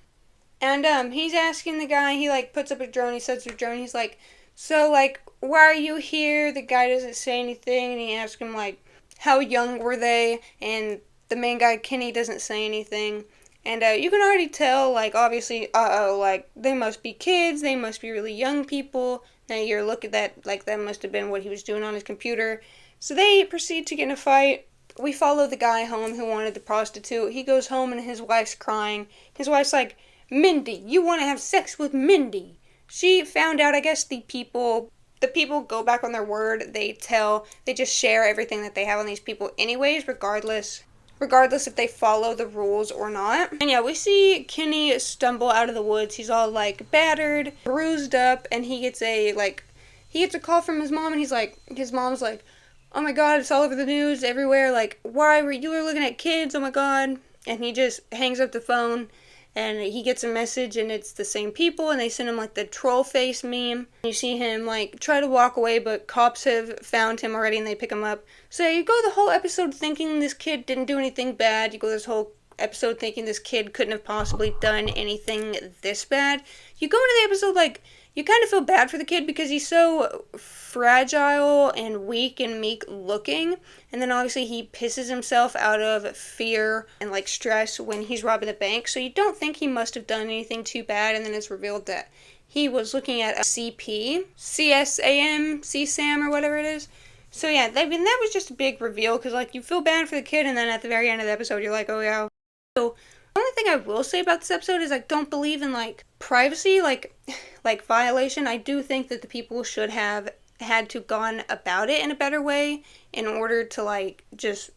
And he's asking the guy, he, like, puts up a drone, he sets up a drone, he's like, so, like, why are you here? The guy doesn't say anything, and he asks him, like, how young were they? And the main guy, Kenny, doesn't say anything. And you can already tell, like, obviously, like, they must be kids, they must be really young people. Now you look at that, like, that must have been what he was doing on his computer. So they proceed to get in a fight. We follow the guy home who wanted the prostitute. He goes home and his wife's crying. His wife's like, Mindy, you want to have sex with Mindy. She found out, I guess the people go back on their word. They just share everything that they have on these people anyways, regardless if they follow the rules or not. And yeah, we see Kenny stumble out of the woods. He's all, like, battered, bruised up, and he gets a call from his mom, and his mom's like, oh my god, it's all over the news, everywhere, like, why were you looking at kids, oh my god. And he just hangs up the phone. And he gets a message, and it's the same people, and they send him, like, the troll face meme. You see him, like, try to walk away, but cops have found him already, and they pick him up. So you go the whole episode thinking this kid didn't do anything bad. You go this whole episode thinking this kid couldn't have possibly done anything this bad. You go into the episode, like, you kind of feel bad for the kid because he's so fragile and weak and meek looking, and then obviously he pisses himself out of fear and like stress when he's robbing the bank, so you don't think he must have done anything too bad, and then it's revealed that he was looking at a CSAM, or whatever it is. So yeah, I mean, that was just a big reveal, because like you feel bad for the kid, and then at the very end of the episode you're like, oh yeah. So the only thing I will say about this episode is I don't believe in like privacy, like violation. I do think that the people should have had to gone about it in a better way in order to like just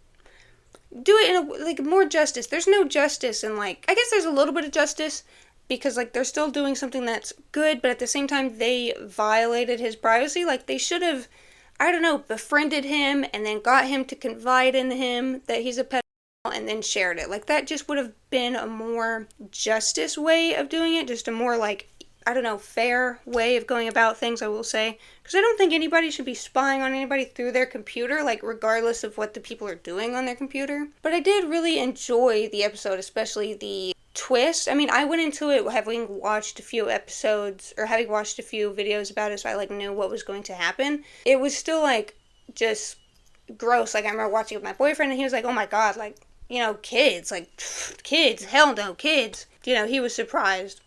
do it in a like more justice. There's no justice, and like I guess there's a little bit of justice because like they're still doing something that's good, but at the same time they violated his privacy. Like they should have, I don't know, befriended him and then got him to confide in him that he's a pedophile and then shared it. Like that just would have been a more justice way of doing it, just a more like, I don't know, fair way of going about things, I will say. Because I don't think anybody should be spying on anybody through their computer, like regardless of what the people are doing on their computer. But I did really enjoy the episode, especially the twist. I mean, I went into it having watched a few episodes, or having watched a few videos about it, so I like knew what was going to happen. It was still like just gross. Like I remember watching it with my boyfriend, and he was like, oh my god, like, you know, kids, like, kids, hell no, kids. You know, he was surprised.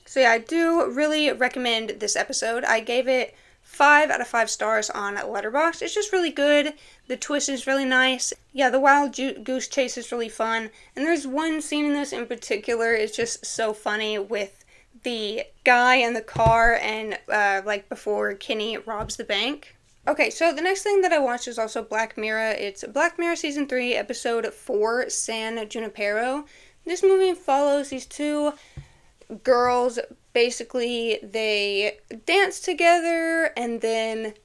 So yeah, I do really recommend this episode. I gave it 5 out of 5 stars on Letterboxd. It's just really good. The twist is really nice. Yeah, the wild goose chase is really fun. And there's one scene in this in particular, it's just so funny with the guy in the car and, like, before Kenny robs the bank. Okay, so the next thing that I watched is also Black Mirror. It's Black Mirror Season 3, Episode 4, San Junipero. This movie follows these two girls. Basically, they dance together, and then,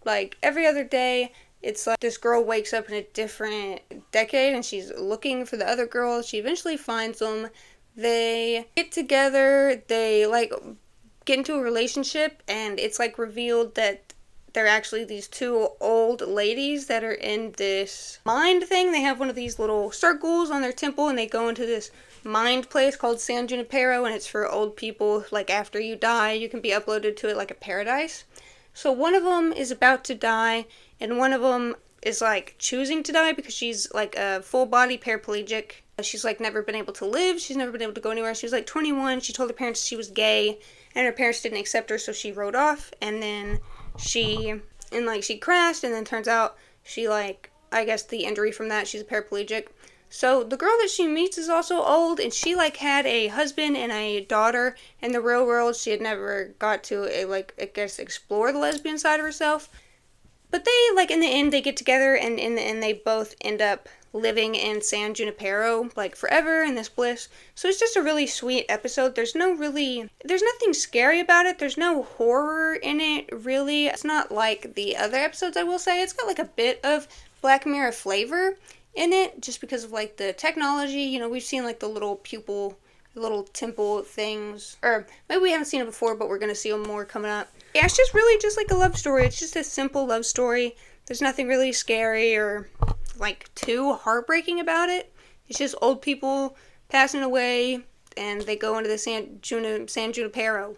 like, every other day, it's like this girl wakes up in a different decade, and she's looking for the other girls. She eventually finds them. They get together, they, like, get into a relationship, and it's, like, revealed that they're actually these two old ladies that are in this mind thing. They have one of these little circles on their temple, and they go into this mind place called San Junipero, and it's for old people. Like, after you die, you can be uploaded to it like a paradise. So one of them is about to die, and one of them is, like, choosing to die because she's, like, a full-body paraplegic. She's, like, never been able to live. She's never been able to go anywhere. She was, like, 21. She told her parents she was gay, and her parents didn't accept her, so she wrote off, and then she crashed, and then turns out she, like, I guess the injury from that, she's a paraplegic. So the girl that she meets is also old, and she, like, had a husband and a daughter in the real world. She had never got to, like, I guess, explore the lesbian side of herself. But they, like, in the end, they get together, and in the end, they both end up living in San Junipero, like, forever in this bliss. So it's just a really sweet episode. There's nothing scary about it. There's no horror in it, really. It's not like the other episodes, I will say. It's got, like, a bit of Black Mirror flavor in it, just because of, like, the technology. You know, we've seen, like, the little pupil, little temple things, or maybe we haven't seen it before, but we're gonna see them more coming up. Yeah, it's just really just like a love story. It's just a simple love story. There's nothing really scary or, like, too heartbreaking about it. It's just old people passing away, and they go into the San Junipero.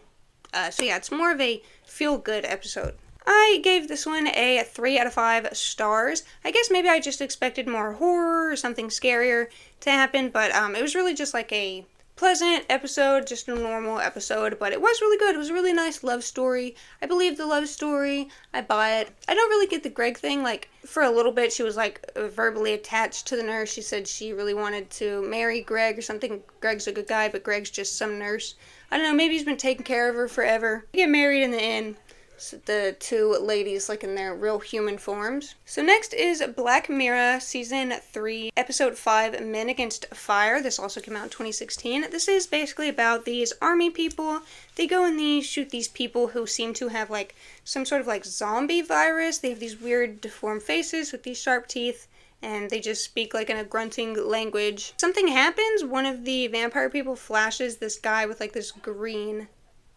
So yeah, it's more of a feel-good episode. I gave this one a 3 out of 5 stars. I guess maybe I just expected more horror or something scarier to happen, but it was really just like a pleasant episode, just a normal episode, but it was really good. It was a really nice love story. I believe the love story. I buy it. I don't really get the Greg thing. Like, for a little bit, she was, like, verbally attached to the nurse. She said she really wanted to marry Greg or something. Greg's a good guy, but Greg's just some nurse. I don't know, maybe he's been taking care of her forever. They get married in the end. The two ladies, like, in their real human forms. So next is Black Mirror Season 3, Episode 5, Men Against Fire. This also came out in 2016. This is basically about these army people. They go and they shoot these people who seem to have, like, some sort of, like, zombie virus. They have these weird deformed faces with these sharp teeth, and they just speak, like, in a grunting language. Something happens. One of the vampire people flashes this guy with, like, this green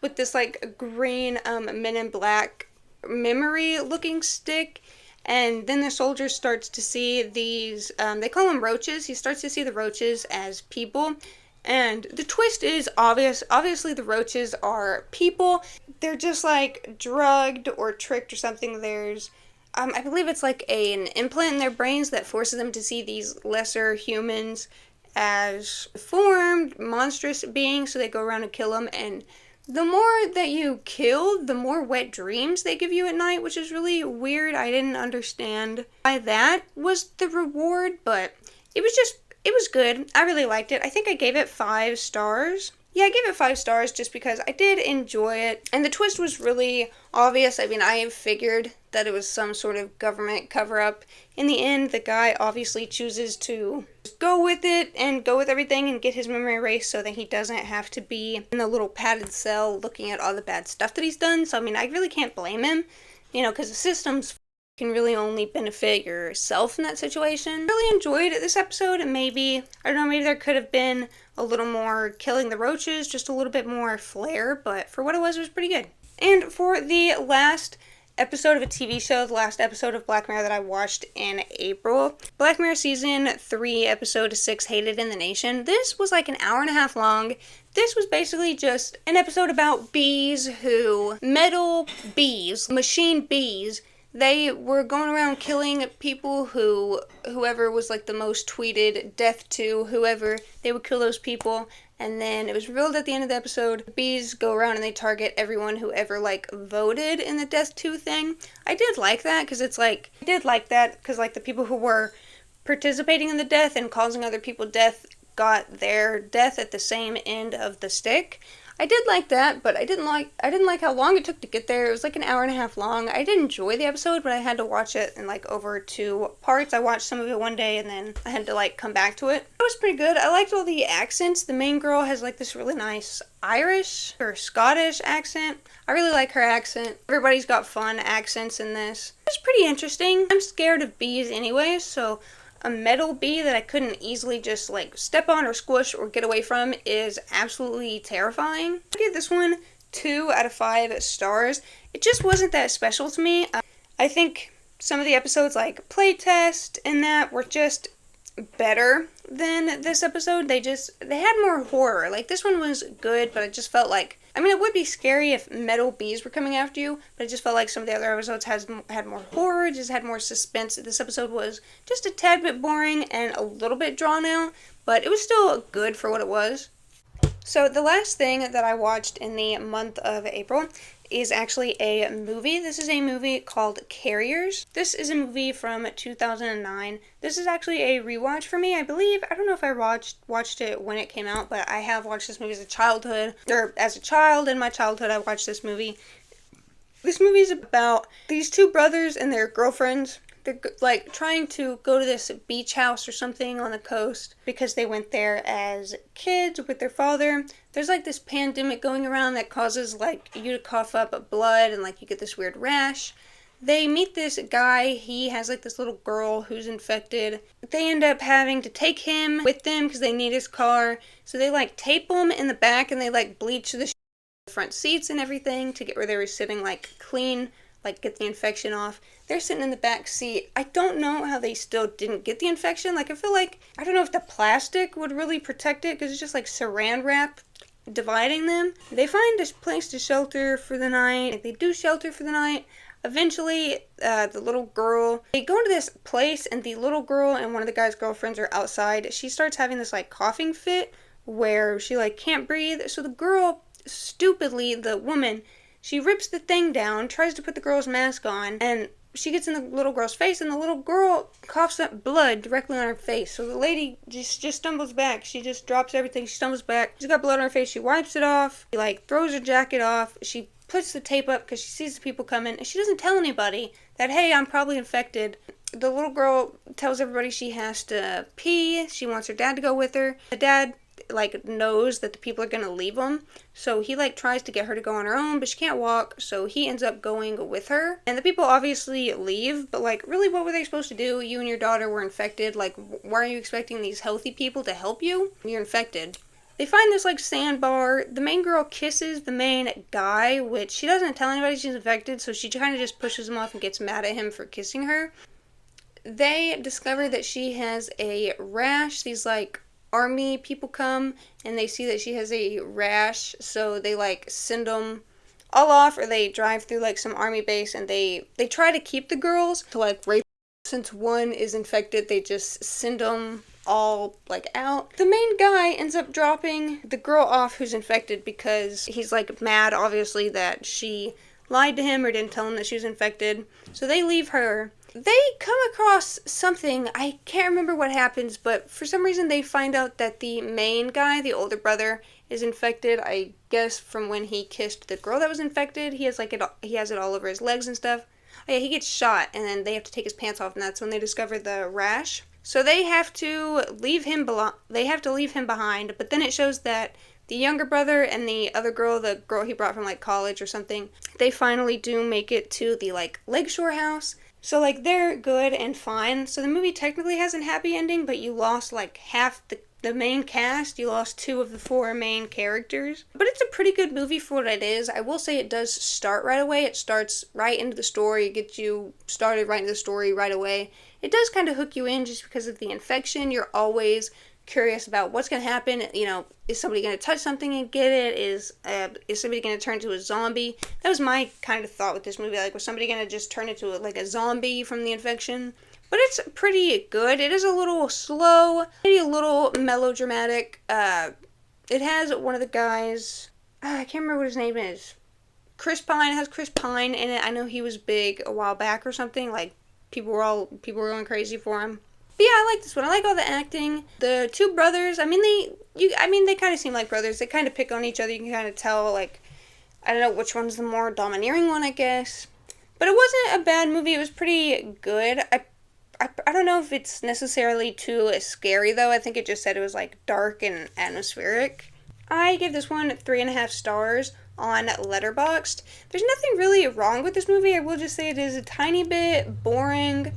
Men in Black memory looking stick, and then the soldier starts to see these, they call them roaches. He starts to see the roaches as people, and the twist is obviously the roaches are people. they're just like drugged or tricked or something. There's I believe it's like an implant in their brains that forces them to see these lesser humans as formed, monstrous beings, so they go around and kill them. And the more that you kill, the more wet dreams they give you at night, which is really weird. I didn't understand why that was the reward, but it was good. I really liked it. I think I gave it 5 stars. Yeah, I gave it 5 stars just because I did enjoy it. And the twist was really obvious. I mean, I figured that it was some sort of government cover-up. In the end, the guy obviously chooses to go with it and go with everything and get his memory erased so that he doesn't have to be in a little padded cell looking at all the bad stuff that he's done. So, I mean, I really can't blame him, because the systems can really only benefit yourself in that situation. I really enjoyed this episode, and maybe there could have been a little more killing the roaches, just a little bit more flair, but for what it was pretty good. And for the last episode of a TV show, the last episode of Black Mirror that I watched in April, Black Mirror Season 3, Episode 6, Hated in the Nation. This was like an hour and a half long. This was basically just an episode about bees metal bees, machine bees. They were going around killing people whoever was like the most tweeted death to whoever, they would kill those people. And then it was revealed at the end of the episode, the bees go around and they target everyone who ever like voted in the death to thing. I did like that because the people who were participating in the death and causing other people death got their death at the same end of the stick. I did like that, but I didn't like how long it took to get there. It was like an hour and a half long. I did enjoy the episode, but I had to watch it in like over 2 parts. I watched some of it one day and then I had to like come back to it. It was pretty good. I liked all the accents. The main girl has like this really nice Irish or Scottish accent. I really like her accent. Everybody's got fun accents in this. It's pretty interesting. I'm scared of bees anyway, so a metal bee that I couldn't easily just like step on or squish or get away from is absolutely terrifying. I gave this one 2 out of 5 stars. It just wasn't that special to me. I think some of the episodes like Playtest and that were just better than this episode. They had more horror. Like this one was good, but I just felt like, I mean, it would be scary if metal bees were coming after you, but I just felt like some of the other episodes had more horror, just had more suspense. This episode was just a tad bit boring and a little bit drawn out, but it was still good for what it was. So the last thing that I watched in the month of April is actually a movie. This is a movie called Carriers. This is a movie from 2009. This is actually a rewatch for me, I believe. I don't know if I watched it when it came out, but I have watched this movie as a child. In my childhood, I watched this movie. This movie is about these 2 brothers and their girlfriends. They're like trying to go to this beach house or something on the coast because they went there as kids with their father. There's like this pandemic going around that causes like you to cough up blood and like you get this weird rash. They meet this guy. He has like this little girl who's infected. They end up having to take him with them because they need his car. So they like tape him in the back and they like bleach the front seats and everything to get where they were sitting like clean, like get the infection off. They're sitting in the back seat. I don't know how they still didn't get the infection. Like, I feel like, I don't know if the plastic would really protect it because it's just like saran wrap dividing them. They find this place to shelter for the night. Like, they do shelter for the night. Eventually, the little girl, they go to this place and the little girl and one of the guy's girlfriends are outside. She starts having this like coughing fit where she like can't breathe. So the girl, stupidly, the woman, she rips the thing down, tries to put the girl's mask on, and she gets in the little girl's face, and the little girl coughs up blood directly on her face. So the lady just stumbles back. She just drops everything. She stumbles back. She's got blood on her face. She wipes it off. She, like, throws her jacket off. She puts the tape up because she sees the people coming, and she doesn't tell anybody that, hey, I'm probably infected. The little girl tells everybody she has to pee. She wants her dad to go with her. The dad like knows that the people are gonna leave him, so he like tries to get her to go on her own, but she can't walk, so he ends up going with her. And the people obviously leave, but like, really, what were they supposed to do? You and your daughter were infected. Like, why are you expecting these healthy people to help you? You're infected. They find this like sandbar. The main girl kisses the main guy, which she doesn't tell anybody she's infected, so she kind of just pushes him off and gets mad at him for kissing her. They discover that she has a rash. These like army people come and they see that she has a rash, so they like send them all off, or they drive through like some army base, and they try to keep the girls to like rape. Since one is infected, they just send them all like out. The main guy ends up dropping the girl off who's infected because he's like mad, obviously, that she lied to him or didn't tell him that she was infected. So they leave her. They come across something, I can't remember what happens, but for some reason they find out that the main guy, the older brother, is infected. I guess from when he kissed the girl that was infected. He has it all over his legs and stuff. Oh yeah, he gets shot, and then they have to take his pants off, and that's when they discover the rash. So they have to leave him behind, but then it shows that the younger brother and the other girl, the girl he brought from like college or something, they finally do make it to the like Lakeshore house. So like they're good and fine. So the movie technically has a happy ending, but you lost like half the main cast. You lost 2 of the 4 main characters. But it's a pretty good movie for what it is. I will say it does start right away. It starts right into the story. It gets you started right into the story right away. It does kind of hook you in just because of the infection. You're always curious about what's going to happen. You know, is somebody going to touch something and get it? Is somebody going to turn into a zombie? That was my kind of thought with this movie. Like, was somebody going to just turn into like a zombie from the infection? But it's pretty good. It is a little slow, maybe a little melodramatic. It has one of the guys, I can't remember what his name is. Chris Pine. It has Chris Pine in it. I know he was big a while back or something. Like, people were going crazy for him. But yeah, I like this one. I like all the acting. The 2 brothers, they kind of seem like brothers. They kind of pick on each other. You can kind of tell, like, I don't know which one's the more domineering one, I guess. But it wasn't a bad movie. It was pretty good. I don't know if it's necessarily too scary, though. I think it just said it was, like, dark and atmospheric. I gave this one 3.5 stars on Letterboxd. There's nothing really wrong with this movie. I will just say it is a tiny bit boring.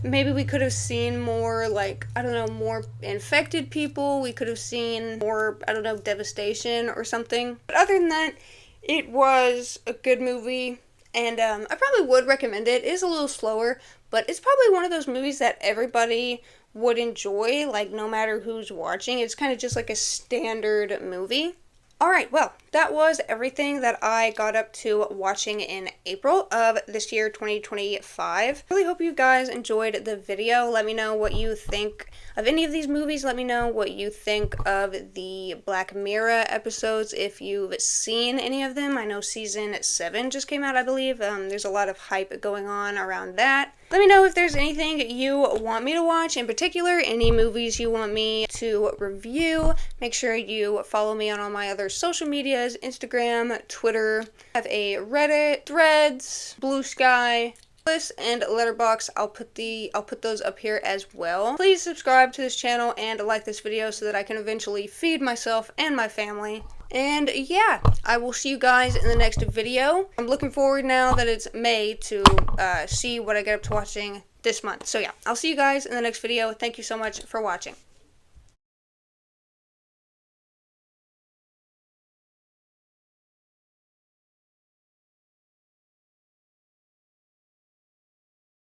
Maybe we could have seen more, like, I don't know, more infected people. We could have seen more, I don't know, devastation or something. But other than that, it was a good movie. And I probably would recommend it. It is a little slower, but it's probably one of those movies that everybody would enjoy, like, no matter who's watching. It's kind of just like a standard movie. Alright, well, that was everything that I got up to watching in April of this year, 2025. Really hope you guys enjoyed the video. Let me know what you think of any of these movies. Let me know what you think of the Black Mirror episodes, if you've seen any of them. I know season 7 just came out, I believe. There's a lot of hype going on around that. Let me know if there's anything you want me to watch in particular, any movies you want me to review. Make sure you follow me on all my other social medias, Instagram, Twitter. I have a Reddit, Threads, Blue Sky, and Letterboxd. I'll put those up here as well. Please subscribe to this channel and like this video so that I can eventually feed myself and my family. And yeah, I will see you guys in the next video. I'm looking forward now that it's May to see what I get up to watching this month. So yeah, I'll see you guys in the next video. Thank you so much for watching.